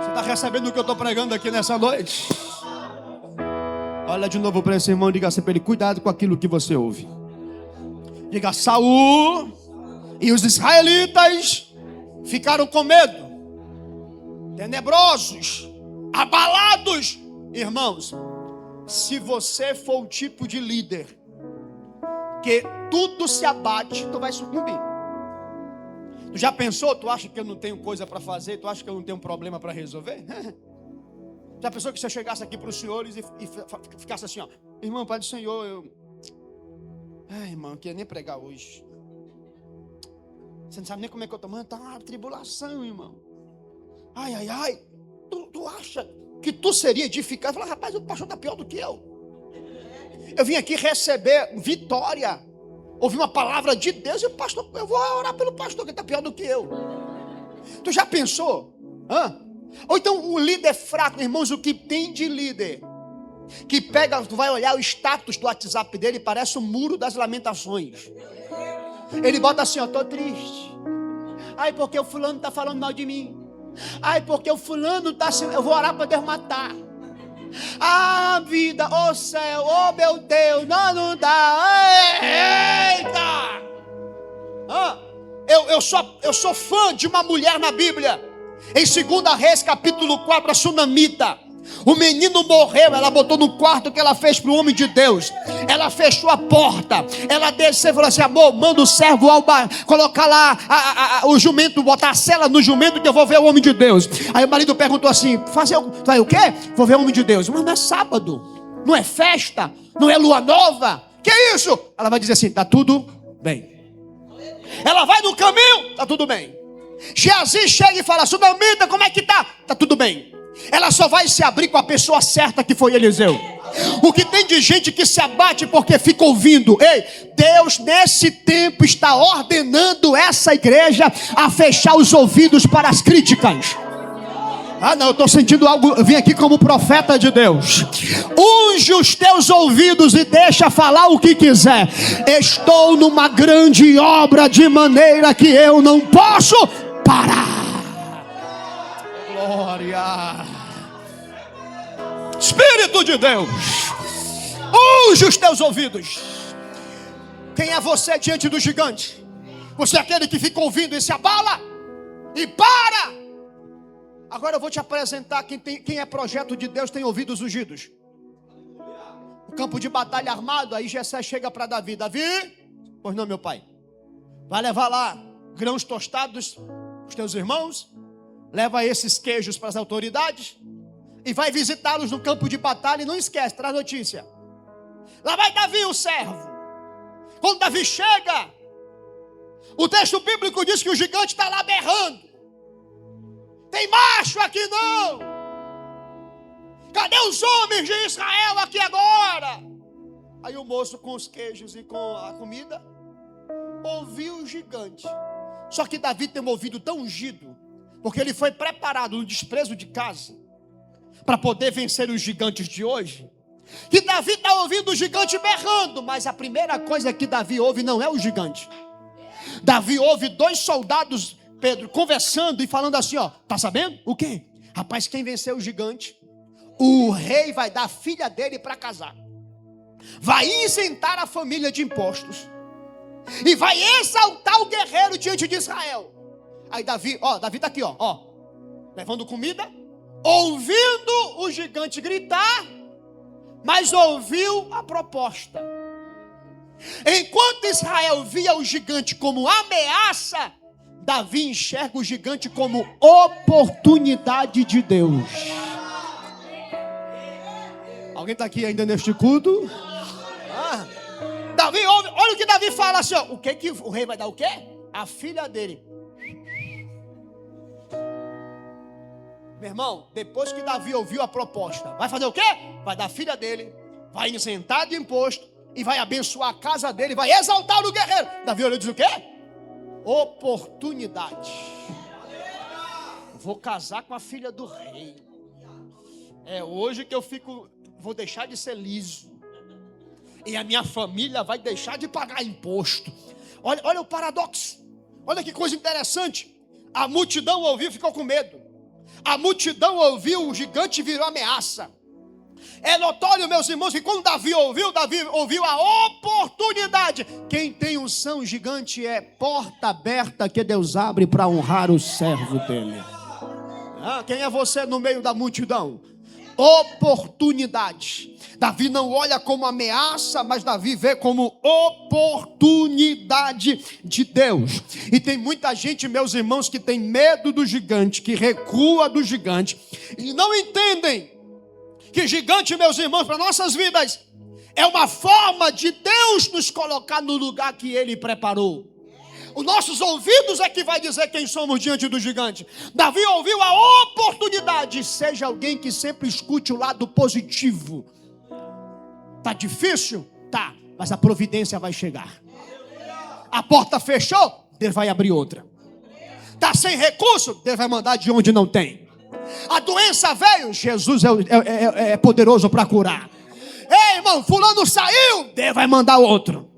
Está recebendo o que eu estou pregando aqui nessa noite? Olha de novo para esse irmão e diga assim para ele: cuidado com aquilo que você ouve. Diga: Saul e os israelitas ficaram com medo, tenebrosos, abalados. Irmãos, se você for o tipo de líder que tudo se abate, tu vai sucumbir. Tu já pensou? Tu acha que eu não tenho coisa para fazer? Tu acha que eu não tenho problema para resolver? Já pensou que se eu chegasse aqui para os senhores e ficasse assim, ó: irmão, Pai do Senhor, irmão, eu queria nem pregar hoje. Você não sabe nem como é que eu estou, mano, tá uma tribulação, irmão. Ai. Tu acha que tu seria edificado? Fala: rapaz, o pastor está pior do que eu. Eu vim aqui receber vitória. Ouvi uma palavra de Deus e o pastor, eu vou orar pelo pastor que está pior do que eu. Tu já pensou? Ou então um líder fraco, irmãos, o que tem de líder que pega, tu vai olhar o status do WhatsApp dele e parece um muro das lamentações. Ele bota assim, ó: tô triste. Ai, porque o fulano está falando mal de mim. Ai, porque o fulano está, eu vou orar para Deus matar. Vida, céu, meu Deus, não dá. Eita! Eu sou fã de uma mulher na Bíblia. Em 2 Reis, capítulo 4, a sunamita. O menino morreu, ela botou no quarto que ela fez para o homem de Deus. Ela fechou a porta. Ela desceu e falou assim: amor, manda o servo colocar lá o jumento, botar a sela no jumento que eu vou ver o homem de Deus. Aí o marido perguntou assim: fazer o quê? Vou ver o homem de Deus. Mas não é sábado, não é festa, não é lua nova. Que é isso? Ela vai dizer assim: tá tudo bem. Ela vai no caminho, tá tudo bem. Geazi chega e fala: sunamita, como é que tá? Tá tudo bem. Ela só vai se abrir com a pessoa certa, que foi Eliseu. O que tem de gente que se abate porque fica ouvindo. Ei, Deus nesse tempo está ordenando essa igreja a fechar os ouvidos para as críticas. Não, eu estou sentindo algo. Eu vim aqui como profeta de Deus. Unge os teus ouvidos e deixa falar o que quiser. Estou numa grande obra, de maneira que eu não posso parar. Glória. Espírito de Deus, unge os teus ouvidos. Quem é você diante do gigante? Você é aquele que fica ouvindo e se abala e para. Agora eu vou te apresentar quem é projeto de Deus, tem ouvidos ungidos. O campo de batalha armado. Aí Jessé chega para Davi: Davi, pois não, meu pai, vai levar lá grãos tostados os teus irmãos, leva esses queijos para as autoridades e vai visitá-los no campo de batalha. E não esquece, traz notícia. Lá vai Davi, o servo. Quando Davi chega, o texto bíblico diz que o gigante está lá berrando: tem macho aqui não? Cadê os homens de Israel aqui agora? Aí o moço, com os queijos e com a comida, ouviu o gigante. Só que Davi tem um ouvido tão ungido, porque ele foi preparado no desprezo de casa, para poder vencer os gigantes de hoje? Que Davi está ouvindo o gigante berrando, mas a primeira coisa que Davi ouve não é o gigante. Davi ouve 2 soldados, Pedro, conversando e falando assim, ó, tá sabendo? O quê? Rapaz, quem venceu o gigante, o rei vai dar a filha dele para casar, vai isentar a família de impostos e vai exaltar o guerreiro diante de Israel. Aí Davi está aqui, ó, levando comida, ouvindo o gigante gritar, mas ouviu a proposta. Enquanto Israel via o gigante como ameaça, Davi enxerga o gigante como oportunidade de Deus. Alguém está aqui ainda neste culto? Davi ouve, olha o que Davi fala assim, ó, o que o rei vai dar o quê? A filha dele. Meu irmão, depois que Davi ouviu a proposta, vai fazer o quê? Vai dar a filha dele, vai isentar de imposto e vai abençoar a casa dele, vai exaltar o guerreiro. Davi olhou e diz o quê? Oportunidade. Vou casar com a filha do rei. É hoje que vou deixar de ser liso. E a minha família vai deixar de pagar imposto. Olha o paradoxo. Olha que coisa interessante. A multidão ouviu e ficou com medo. A multidão ouviu o gigante e virou ameaça. É notório, meus irmãos, que quando Davi ouviu a oportunidade. Quem tem unção gigante é porta aberta que Deus abre para honrar o servo dele. Quem é você no meio da multidão? Oportunidade. Davi não olha como ameaça, mas Davi vê como oportunidade de Deus. E tem muita gente, meus irmãos, que tem medo do gigante, que recua do gigante, e não entendem que gigante, meus irmãos, para nossas vidas, é uma forma de Deus nos colocar no lugar que Ele preparou. Os nossos ouvidos é que vai dizer quem somos diante do gigante. Davi ouviu a oportunidade. Seja alguém que sempre escute o lado positivo. Tá difícil? Tá, mas a providência vai chegar. A porta fechou, Deus vai abrir outra. Tá sem recurso, Deus vai mandar de onde não tem. A doença veio, Jesus é poderoso para curar. Ei, irmão, fulano saiu, Deus vai mandar outro.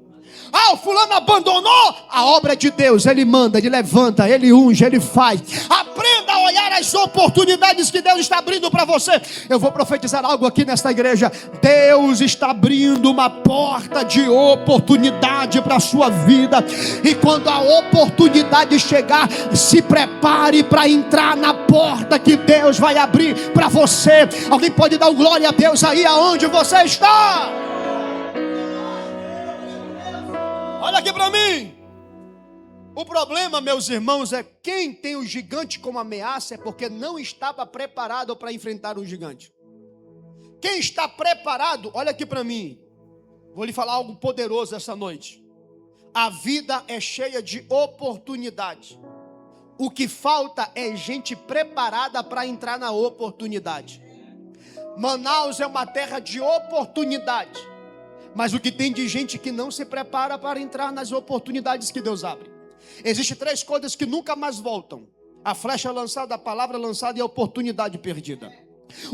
O fulano abandonou, a obra de Deus, Ele manda, Ele levanta, Ele unge, Ele faz. Aprenda a olhar as oportunidades que Deus está abrindo para você. Eu vou profetizar algo aqui nesta igreja. Deus está abrindo uma porta de oportunidade para a sua vida. E quando a oportunidade chegar, se prepare para entrar na porta que Deus vai abrir para você. Alguém pode dar glória a Deus aí aonde você está? Olha aqui para mim. O problema, meus irmãos, é quem tem o gigante como ameaça é porque não estava preparado para enfrentar o gigante. Quem está preparado, olha aqui para mim. Vou lhe falar algo poderoso essa noite. A vida é cheia de oportunidade. O que falta é gente preparada para entrar na oportunidade. Manaus é uma terra de oportunidade. Mas o que tem de gente que não se prepara para entrar nas oportunidades que Deus abre. Existem 3 coisas que nunca mais voltam: a flecha lançada, a palavra lançada e a oportunidade perdida.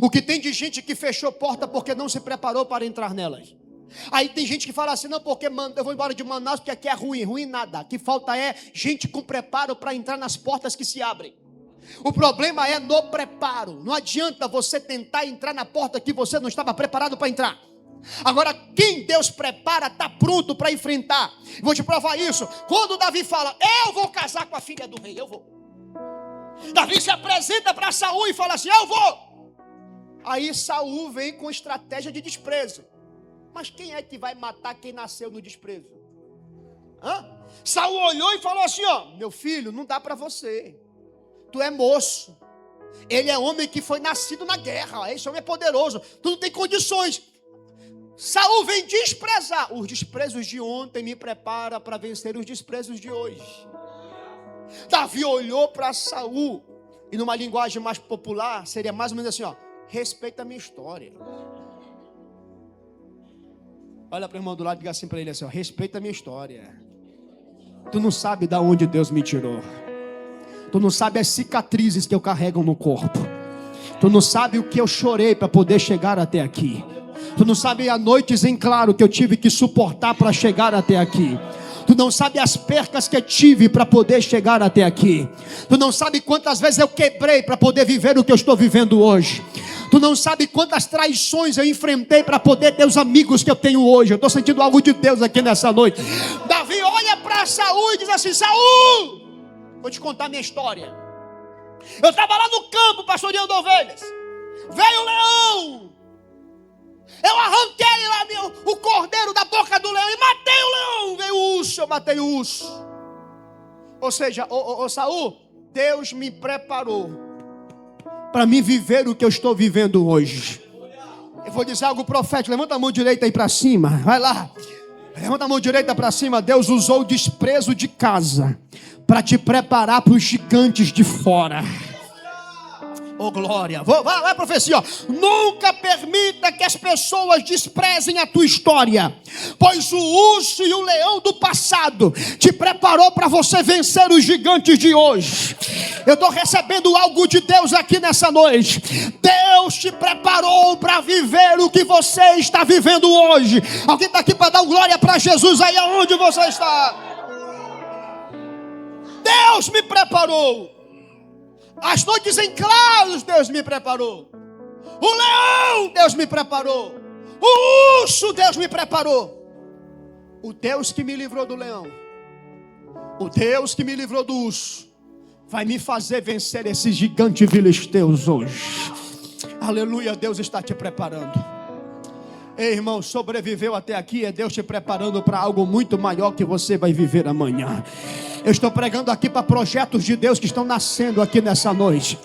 O que tem de gente que fechou porta porque não se preparou para entrar nelas. Aí tem gente que fala assim, não, porque eu vou embora de Manaus porque aqui é ruim. Ruim nada, o que falta é gente com preparo para entrar nas portas que se abrem. O problema é no preparo. Não adianta você tentar entrar na porta que você não estava preparado para entrar. Agora, quem Deus prepara está pronto para enfrentar. Vou te provar isso. Quando Davi fala, eu vou casar com a filha do rei, eu vou. Davi se apresenta para Saul e fala assim, eu vou. Aí Saul vem com estratégia de desprezo. Mas quem é que vai matar quem nasceu no desprezo? Saul olhou e falou assim, meu filho, não dá para você. Tu é moço. Ele é homem que foi nascido na guerra. Esse homem é poderoso. Tu não tem condições. Saul vem desprezar. Os desprezos de ontem me prepara para vencer os desprezos de hoje. Davi olhou para Saul e numa linguagem mais popular seria mais ou menos assim, respeita a minha história. Olha para o irmão do lado e diga assim para ele assim, respeita a minha história. Tu não sabe de onde Deus me tirou. Tu não sabe as cicatrizes que eu carrego no corpo. Tu não sabe o que eu chorei para poder chegar até aqui. Tu não sabe as noites em claro que eu tive que suportar para chegar até aqui. Tu não sabe as percas que eu tive para poder chegar até aqui. Tu não sabe quantas vezes eu quebrei para poder viver o que eu estou vivendo hoje. Tu não sabe quantas traições eu enfrentei para poder ter os amigos que eu tenho hoje. Eu estou sentindo algo de Deus aqui nessa noite. Davi olha para Saul e diz assim: Saul, vou te contar minha história. Eu estava lá no campo pastoreando ovelhas. Veio o leão. Eu arranquei lá o cordeiro da boca do leão e matei o leão. Veio o urso, eu matei o urso. Ou seja, Saul, Deus me preparou para mim viver o que eu estou vivendo hoje. Eu vou dizer algo profético. Levanta a mão direita aí para cima. Vai lá. Levanta a mão direita para cima. Deus usou o desprezo de casa para te preparar para os gigantes de fora. Oh glória, vai profecia, ó. Nunca permita que as pessoas desprezem a tua história, pois o urso e o leão do passado te preparou para você vencer os gigantes de hoje. Eu estou recebendo algo de Deus aqui nessa noite. Deus te preparou para viver o que você está vivendo hoje. Alguém está aqui para dar glória para Jesus aí aonde você está? Deus me preparou. As noites em claros, Deus me preparou. O leão, Deus me preparou. O urso, Deus me preparou. O Deus que me livrou do leão, o Deus que me livrou do urso, vai me fazer vencer esses gigantes filisteus hoje. Aleluia, Deus está te preparando. Ei, irmão, sobreviveu até aqui, é Deus te preparando para algo muito maior que você vai viver amanhã. Eu estou pregando aqui para projetos de Deus que estão nascendo aqui nessa noite.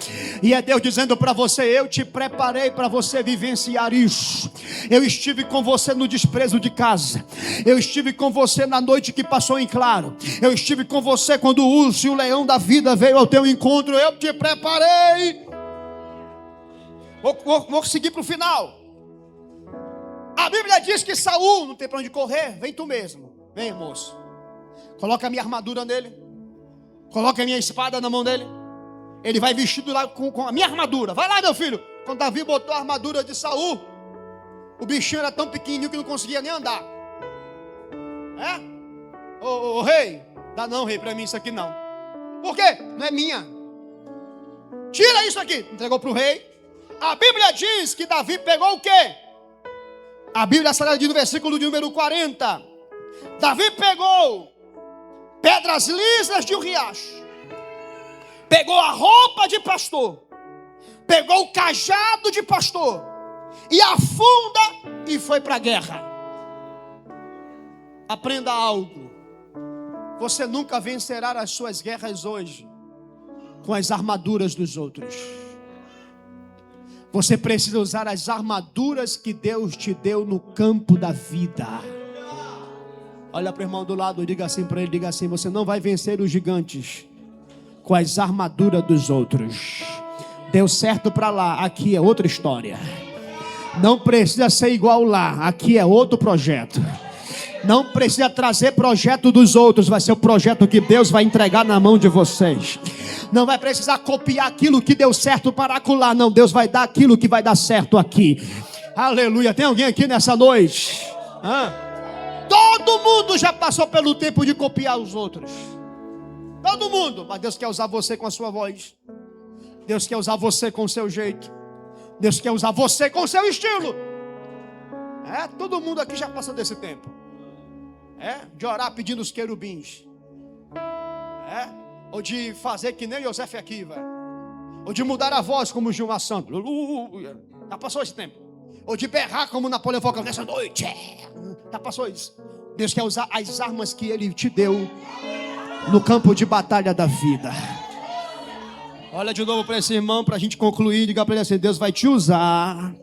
E é Deus dizendo para você: eu te preparei para você vivenciar isso. Eu estive com você no desprezo de casa. Eu estive com você na noite que passou em claro. Eu estive com você quando o urso e o leão da vida veio ao teu encontro. Eu te preparei. Vou seguir para o final. A Bíblia diz que Saul não tem para onde correr. Vem tu mesmo. Vem, moço. Coloca a minha armadura nele. Coloca a minha espada na mão dele. Ele vai vestido lá com a minha armadura. Vai lá, meu filho. Quando Davi botou a armadura de Saul, o bichinho era tão pequenininho que não conseguia nem andar. Ô rei, dá não, rei, para mim isso aqui não. Por quê? Não é minha. Tira isso aqui. Entregou para o rei. A Bíblia diz que Davi pegou o quê? A Bíblia Sagrada diz no versículo de número 40. Davi pegou pedras lisas de um riacho, pegou a roupa de pastor, pegou o cajado de pastor e a funda e foi para a guerra. Aprenda algo: você nunca vencerá as suas guerras hoje com as armaduras dos outros. Você precisa usar as armaduras que Deus te deu no campo da vida. Olha para o irmão do lado, diga assim para ele, diga assim: você não vai vencer os gigantes com as armaduras dos outros. Deu certo para lá, aqui é outra história. Não precisa ser igual lá, aqui é outro projeto. Não precisa trazer projeto dos outros, vai ser o projeto que Deus vai entregar na mão de vocês. Não vai precisar copiar aquilo que deu certo para acolá, não. Deus vai dar aquilo que vai dar certo aqui. Aleluia. Tem alguém aqui nessa noite? Todo mundo já passou pelo tempo de copiar os outros. Todo mundo. Mas Deus quer usar você com a sua voz. Deus quer usar você com o seu jeito. Deus quer usar você com o seu estilo. Todo mundo aqui já passou desse tempo. De orar pedindo os querubins. Ou de fazer que nem Yosef aqui, velho. Ou de mudar a voz como Gilmar Santos. Aleluia. Já passou esse tempo. Ou de berrar como Napoleão Falcão nessa noite. Já passou isso. Deus quer usar as armas que Ele te deu no campo de batalha da vida. Olha de novo para esse irmão, para a gente concluir. Diga para ele assim: Deus vai te usar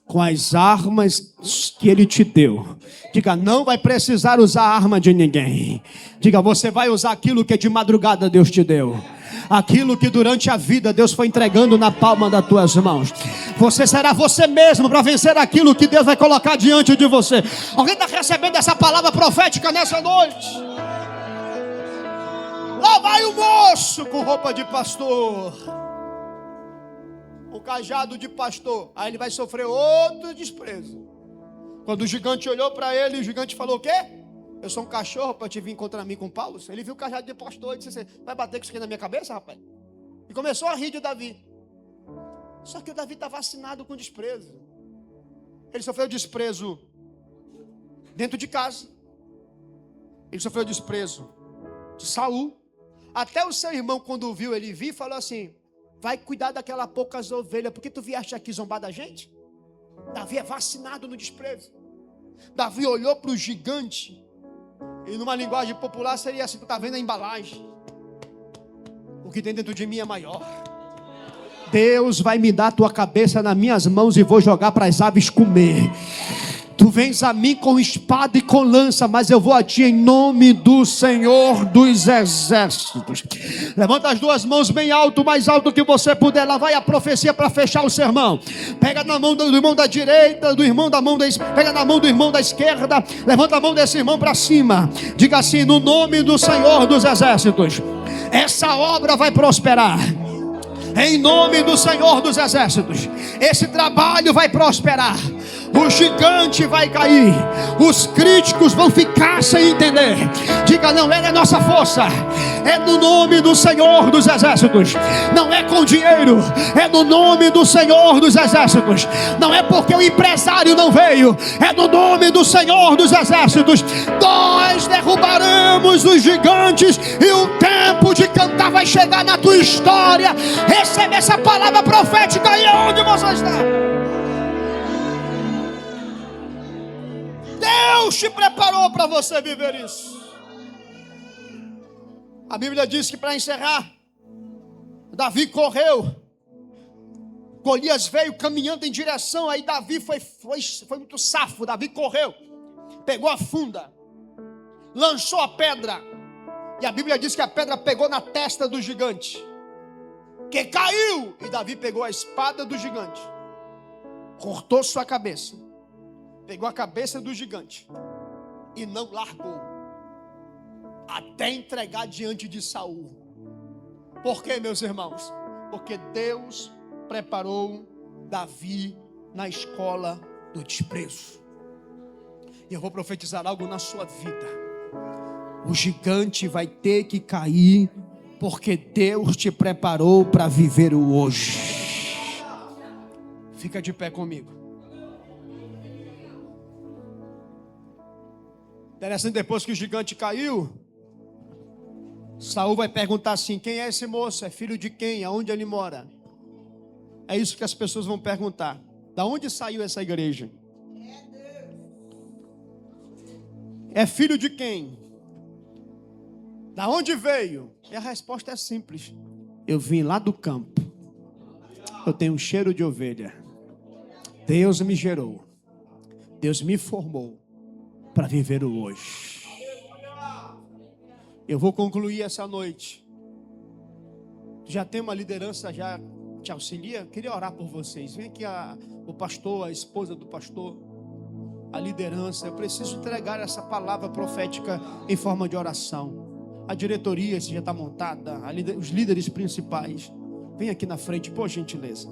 com as armas que Ele te deu. Diga: não vai precisar usar a arma de ninguém. Diga: você vai usar aquilo que de madrugada Deus te deu. Aquilo que durante a vida Deus foi entregando na palma das tuas mãos. Você será você mesmo para vencer aquilo que Deus vai colocar diante de você. Alguém está recebendo essa palavra profética nessa noite? Lá vai o moço com roupa de pastor. O cajado de pastor. Aí ele vai sofrer outro desprezo. Quando o gigante olhou para ele, o gigante falou: o quê? Eu sou um cachorro para te vir contra mim com Paulo? Ele viu o cajado de pastor e disse assim: vai bater com isso aqui na minha cabeça, rapaz? E começou a rir de Davi. Só que o Davi está vacinado com desprezo. Ele sofreu desprezo dentro de casa. Ele sofreu desprezo de Saul. Até o seu irmão, quando viu ele vir, falou assim: vai cuidar daquela poucas ovelhas, porque tu vieste aqui zombar da gente? Davi é vacinado no desprezo. Davi olhou para o gigante, e numa linguagem popular seria assim: tu está vendo a embalagem? O que tem dentro de mim é maior. Deus vai me dar a tua cabeça nas minhas mãos e vou jogar para as aves comer. Tu vens a mim com espada e com lança, mas eu vou a ti em nome do Senhor dos Exércitos. Levanta as duas mãos bem alto, mais alto que você puder. Lá vai a profecia para fechar o sermão. Pega na mão do irmão da direita, do irmão da mão da esquerda, pega na mão do irmão da esquerda. Levanta a mão desse irmão para cima. Diga assim: no nome do Senhor dos Exércitos, essa obra vai prosperar. Em nome do Senhor dos Exércitos, esse trabalho vai prosperar. O gigante vai cair. Os críticos vão ficar sem entender. Diga: não é na nossa força, é no nome do Senhor dos Exércitos. Não é com dinheiro, é no nome do Senhor dos Exércitos. Não é porque o empresário não veio, é no nome do Senhor dos Exércitos. Nós derrubaremos os gigantes, e o tempo de cantar vai chegar na tua história. Recebe essa palavra profética aí onde você está. Deus te preparou para você viver isso. A Bíblia diz que, para encerrar, Davi correu. Golias veio caminhando em direção. Aí Davi foi muito safo. Davi correu, pegou a funda, lançou a pedra. E a Bíblia diz que a pedra pegou na testa do gigante, que caiu. E Davi pegou a espada do gigante, cortou sua cabeça, pegou a cabeça do gigante e não largou, até entregar diante de Saul. Por quê, meus irmãos? Porque Deus preparou Davi na escola do desprezo. E eu vou profetizar algo na sua vida. O gigante vai ter que cair, porque Deus te preparou para viver o hoje. Fica de pé comigo. Interessante, depois que o gigante caiu, Saul vai perguntar assim: quem é esse moço? É filho de quem? Aonde ele mora? É isso que as pessoas vão perguntar. Da onde saiu essa igreja? É filho de quem? Da onde veio? E a resposta é simples: eu vim lá do campo. Eu tenho um cheiro de ovelha. Deus me gerou. Deus me formou para viver o hoje. Eu vou concluir essa noite. Já tem uma liderança, já te auxilia? Queria orar por vocês. Vem aqui o pastor, a esposa do pastor, a liderança. Eu preciso entregar essa palavra profética em forma de oração. A diretoria, se já está montada, os líderes principais. Vem aqui na frente, por gentileza.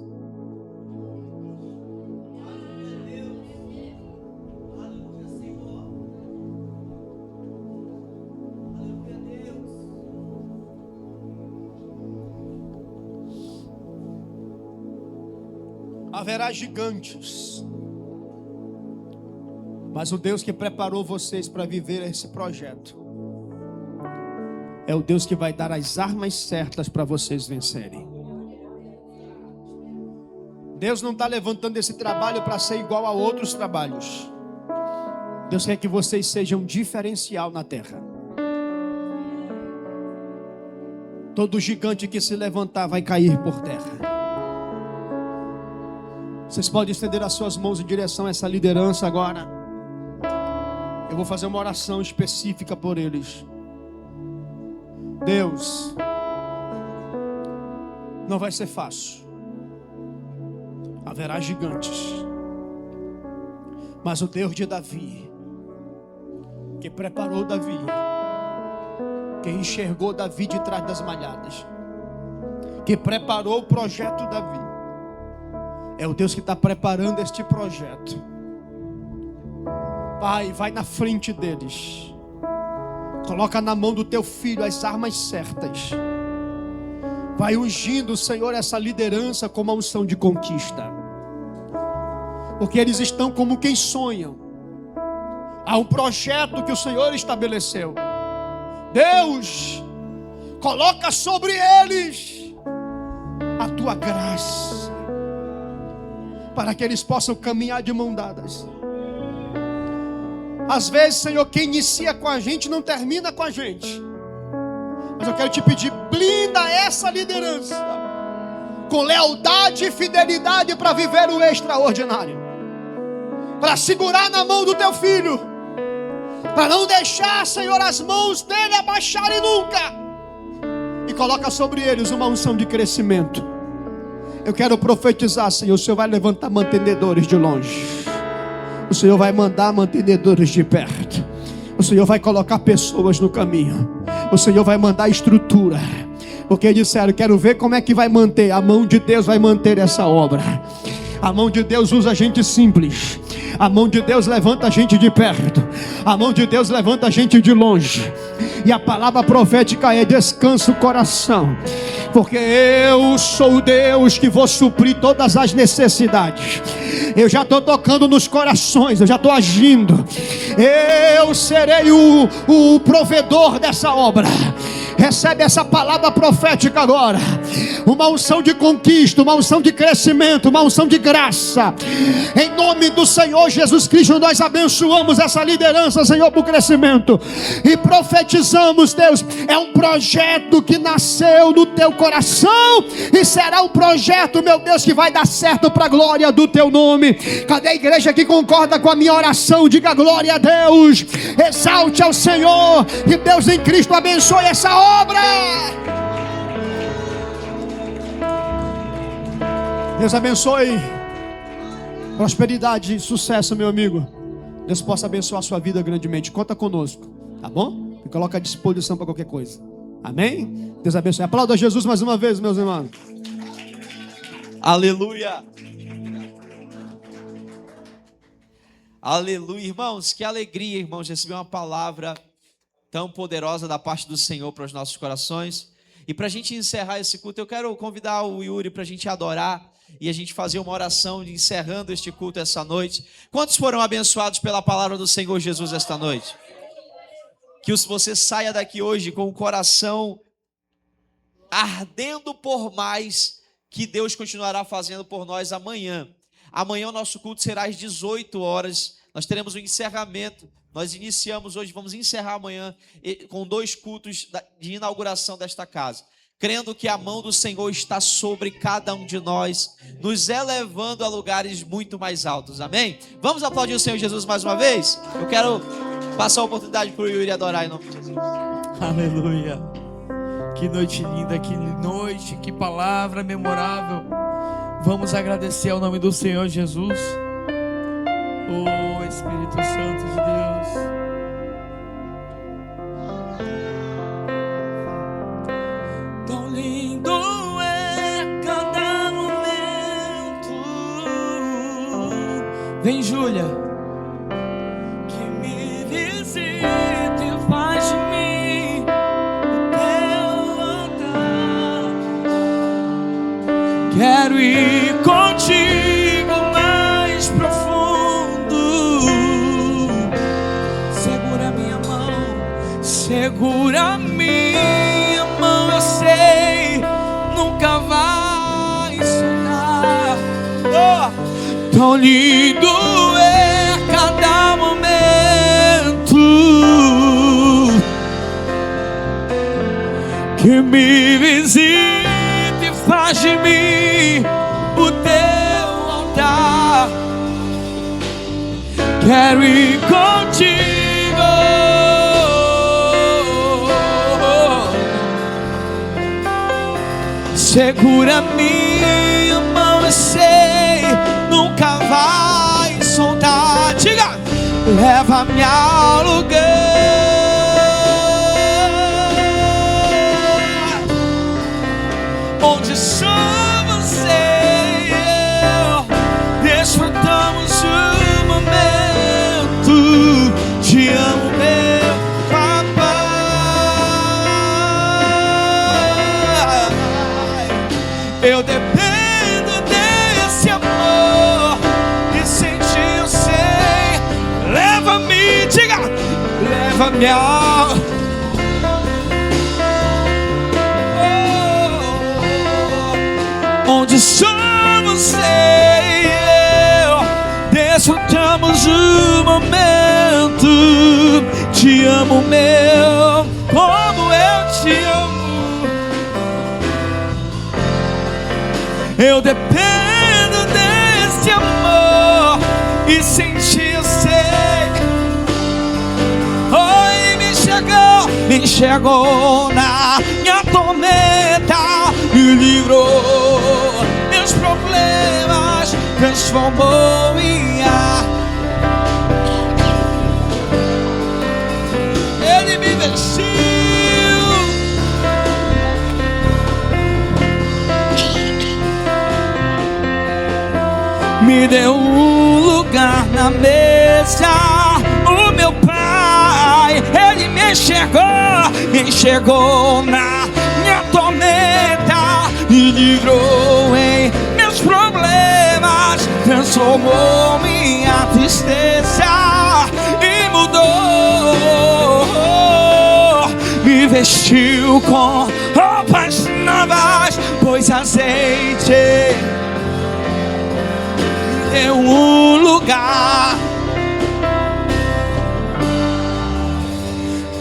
Haverá gigantes, mas o Deus que preparou vocês para viver esse projeto é o Deus que vai dar as armas certas para vocês vencerem. Deus não está levantando esse trabalho para ser igual a outros trabalhos. Deus quer que vocês sejam um diferencial na terra. Todo gigante que se levantar vai cair por terra. Vocês podem estender as suas mãos em direção a essa liderança agora. Eu vou fazer uma oração específica por eles. Deus, não vai ser fácil. Haverá gigantes. Mas o Deus de Davi, que preparou Davi, que enxergou Davi de trás das malhadas, que preparou o projeto Davi, É o Deus que está preparando este projeto. Pai, vai na frente deles. Coloca na mão do teu filho as armas certas. Vai ungindo, Senhor, essa liderança com uma unção de conquista. Porque eles estão como quem sonham. Há um projeto que o Senhor estabeleceu. Deus, coloca sobre eles a tua graça, para que eles possam caminhar de mão dadas. Às vezes, Senhor, quem inicia com a gente não termina com a gente. Mas eu quero te pedir, blinda essa liderança com lealdade e fidelidade para viver o extraordinário, para segurar na mão do teu filho, para não deixar, Senhor, as mãos dele abaixarem nunca. E coloca sobre eles uma unção de crescimento. Eu quero profetizar, Senhor, o Senhor vai levantar mantenedores de longe. O Senhor vai mandar mantenedores de perto. O Senhor vai colocar pessoas no caminho. O Senhor vai mandar estrutura. Porque disseram, quero ver como é que vai manter. A mão de Deus vai manter essa obra. A mão de Deus usa gente simples. A mão de Deus levanta a gente de perto. A mão de Deus levanta a gente de longe. E a palavra profética é: descansa o coração, porque eu sou o Deus que vou suprir todas as necessidades. Eu já estou tocando nos corações, eu já estou agindo. Eu serei o provedor dessa obra. Recebe essa palavra profética agora. Uma unção de conquista, uma unção de crescimento, uma unção de graça. Em nome do Senhor Jesus Cristo, nós abençoamos essa liderança, Senhor, para o crescimento. E profetizamos, Deus, é um projeto que nasceu no teu coração. E será um projeto, meu Deus, que vai dar certo para a glória do teu nome. Cadê a igreja que concorda com a minha oração? Diga glória a Deus. Exalte ao Senhor. Que Deus em Cristo abençoe essa obra. Deus abençoe. Prosperidade e sucesso, meu amigo. Deus possa abençoar a sua vida grandemente. Conta conosco, tá bom? E coloca à disposição para qualquer coisa. Amém? Deus abençoe. Aplauda Jesus mais uma vez, meus irmãos. Aleluia. Aleluia, irmãos. Que alegria, irmãos, receber uma palavra tão poderosa da parte do Senhor para os nossos corações. E para a gente encerrar esse culto, eu quero convidar o Yuri para a gente adorar e a gente fazer uma oração de encerrando este culto essa noite. Quantos foram abençoados pela palavra do Senhor Jesus esta noite? Que você saia daqui hoje com o coração ardendo por mais, que Deus continuará fazendo por nós amanhã. Amanhã o nosso culto será às 18 horas. Nós teremos um encerramento. Nós iniciamos hoje, vamos encerrar amanhã com 2 cultos de inauguração desta casa. Crendo que a mão do Senhor está sobre cada um de nós, nos elevando a lugares muito mais altos. Amém? Vamos aplaudir o Senhor Jesus mais uma vez? Eu quero passar a oportunidade para o Yuri adorar em nome de Jesus. Aleluia. Que noite linda, que noite, que palavra memorável. Vamos agradecer ao nome do Senhor Jesus. Oh, Espírito Santo de Deus. Tão lindo é cada momento. Vem, Júlia. Que me visite e faz de mim o teu altar. Quero ir contigo mais profundo. Segura minha mão, eu sei, nunca vai soltar. Oh, tão lindo é cada momento que me visita e faz de mim o teu altar. Quero ir contigo. Segura minha mão, eu sei, nunca vai soltar. Diga, leva-me ao lugar onde só você e eu. Eu dependo desse amor, e sem ti eu sei. Leva-me, diga, leva-me ao onde somos sei eu, desfrutamos o momento. Te amo, meu, como eu te amo. Eu dependo desse amor, e sem ti eu sei. Oi, me chegou na minha tormenta, me livrou, meus problemas transformou em ar. Ele me vestiu, me deu um lugar na mesa. O meu Pai, Ele me enxergou na minha tormenta, me livrou em meus problemas, transformou minha tristeza e mudou. Me vestiu com roupas novas, pôs azeite, deu um lugar.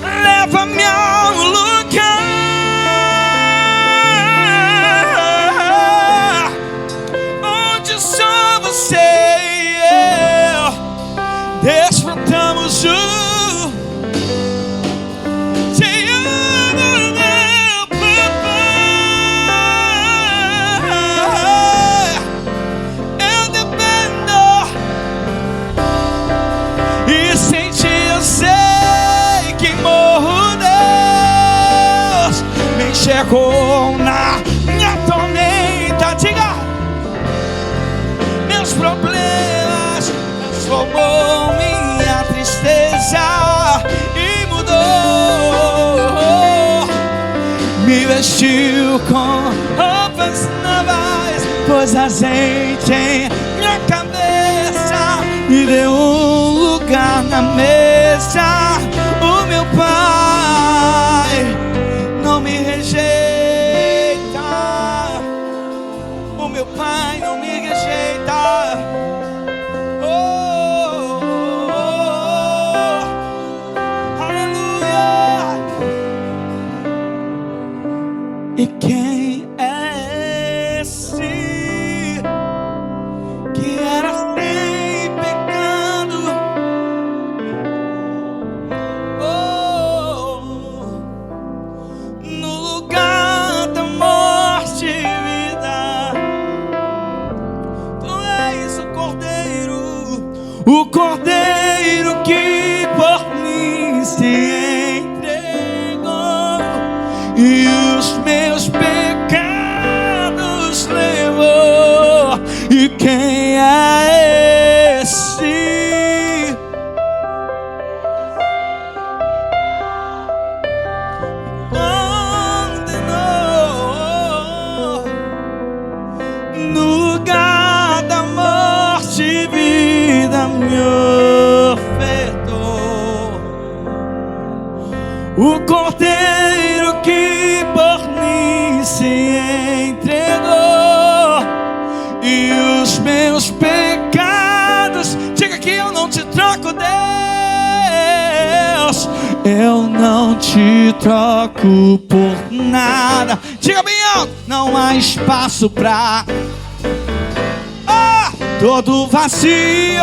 Leva-me ao lugar onde só você e eu desfrutamos o te amo, meu papai. Eu dependo, e sem ti eu sei que morro. Deus me enxergou na minha tormenta, diga, meus problemas, transformou minha tristeza e mudou. Me vestiu com roupas novas, pôs azeite em minha cabeça, me deu um lugar na mesa. O meu Pai não me rejeita, o meu Pai não me rejeita. Oh, oh, oh, aleluia. E quem é esse que era sem pecado? Oh, no lugar da morte e vida, tu és o Cordeiro que por mim se entregou e os meus pecados levou. E quem é esse? Condenou no lugar da morte e vida, me ofertou. O Cordeiro que por mim se entregou e os meus pecados. Diga que eu não te troco, Deus, eu não te troco por nada. Diga bem alto, não há espaço pra todo vazio.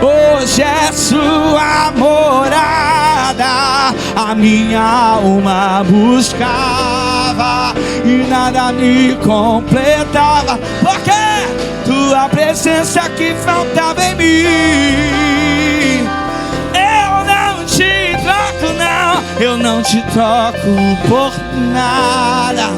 Hoje é sua morada, a minha alma buscava e nada me completava, porque tua presença que faltava em mim. Eu não te troco, não, eu não te troco por nada.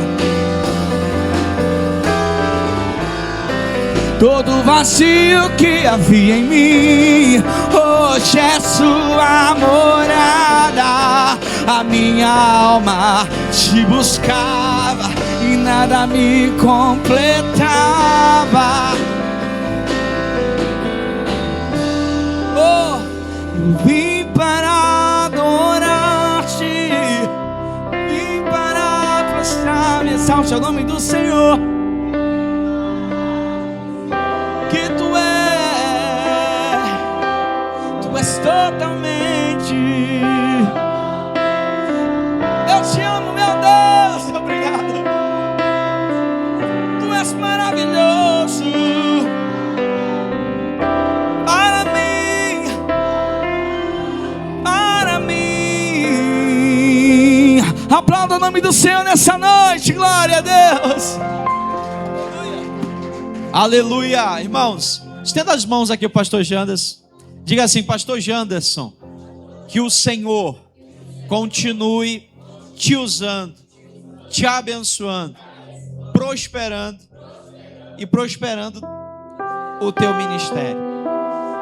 Todo vazio que havia em mim, hoje é sua morada, A minha alma te buscava e nada me completava. Oh, eu vim para adorar-te, vim para prostrar-me. Exalte o nome do Senhor, que tu és totalmente. Eu te amo, meu Deus, obrigado. Tu és maravilhoso para mim, para mim. Aplauda o nome do Senhor nessa noite, glória a Deus. Aleluia. Irmãos, estenda as mãos aqui o pastor Janderson. Diga assim: pastor Janderson, que o Senhor continue te usando, te abençoando, prosperando e prosperando o teu ministério,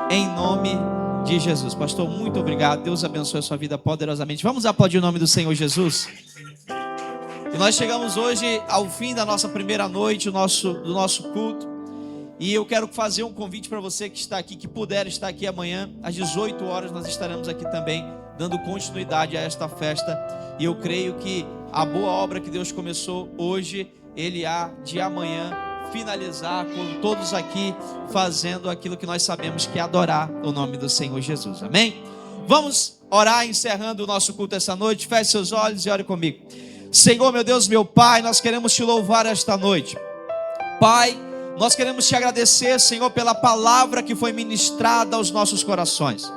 em nome de Jesus. Pastor, muito obrigado, Deus abençoe a sua vida poderosamente. Vamos aplaudir o nome do Senhor Jesus. E nós chegamos hoje ao fim da nossa primeira noite do nosso culto. E eu quero fazer um convite para você que está aqui, que puder estar aqui amanhã, às 18 horas, nós estaremos aqui também, dando continuidade a esta festa. E eu creio que a boa obra que Deus começou hoje, Ele há de amanhã finalizar com todos aqui fazendo aquilo que nós sabemos que é adorar o nome do Senhor Jesus. Amém? Vamos orar encerrando o nosso culto essa noite. Feche seus olhos e ore comigo. Senhor, meu Deus, meu Pai, nós queremos te louvar esta noite. Pai, nós queremos te agradecer, Senhor, pela palavra que foi ministrada aos nossos corações.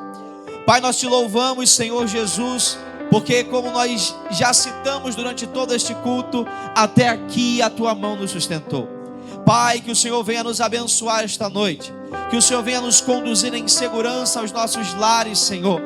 Pai, nós te louvamos, Senhor Jesus, porque como nós já citamos durante todo este culto, até aqui a tua mão nos sustentou. Pai, que o Senhor venha nos abençoar esta noite, que o Senhor venha nos conduzir em segurança aos nossos lares, Senhor.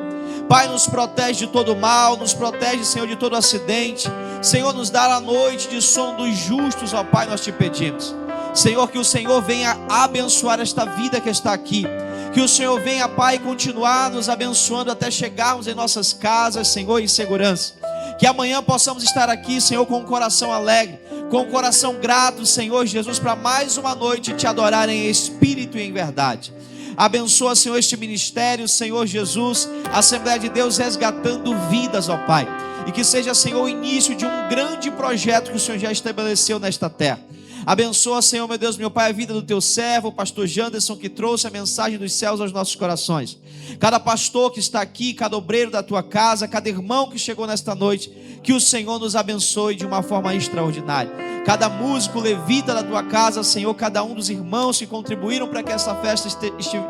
Pai, nos protege de todo mal, nos protege, Senhor, de todo acidente. Senhor, nos dá a noite de sono dos justos, ó Pai, nós te pedimos. Senhor, que o Senhor venha abençoar esta vida que está aqui. Que o Senhor venha, Pai, continuar nos abençoando até chegarmos em nossas casas, Senhor, em segurança. Que amanhã possamos estar aqui, Senhor, com um coração alegre, com um coração grato, Senhor Jesus, para mais uma noite te adorar em espírito e em verdade. Abençoa, Senhor, este ministério, Senhor Jesus, a Assembleia de Deus resgatando vidas, ó Pai. E que seja, Senhor, o início de um grande projeto que o Senhor já estabeleceu nesta terra. Abençoa, Senhor, meu Deus, meu Pai, a vida do teu servo, o pastor Janderson, que trouxe a mensagem dos céus aos nossos corações. Cada pastor que está aqui, cada obreiro da tua casa, cada irmão que chegou nesta noite, que o Senhor nos abençoe de uma forma extraordinária. Cada músico levita da tua casa, Senhor, cada um dos irmãos que contribuíram para que essa festa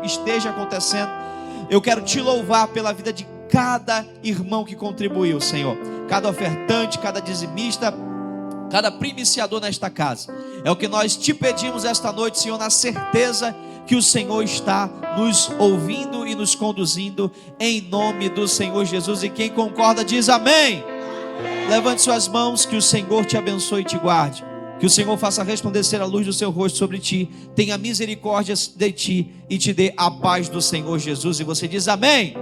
esteja acontecendo. Eu quero te louvar pela vida de cada irmão que contribuiu, Senhor. Cada ofertante, cada dizimista, cada primiciador nesta casa. É o que nós te pedimos esta noite, Senhor, na certeza que o Senhor está nos ouvindo e nos conduzindo, em nome do Senhor Jesus. E quem concorda diz amém. Levante suas mãos, que o Senhor te abençoe e te guarde. Que o Senhor faça resplandecer a luz do seu rosto sobre ti, tenha misericórdia de ti e te dê a paz do Senhor Jesus. E você diz amém.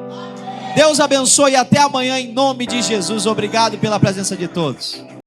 Deus abençoe e até amanhã em nome de Jesus. Obrigado pela presença de todos.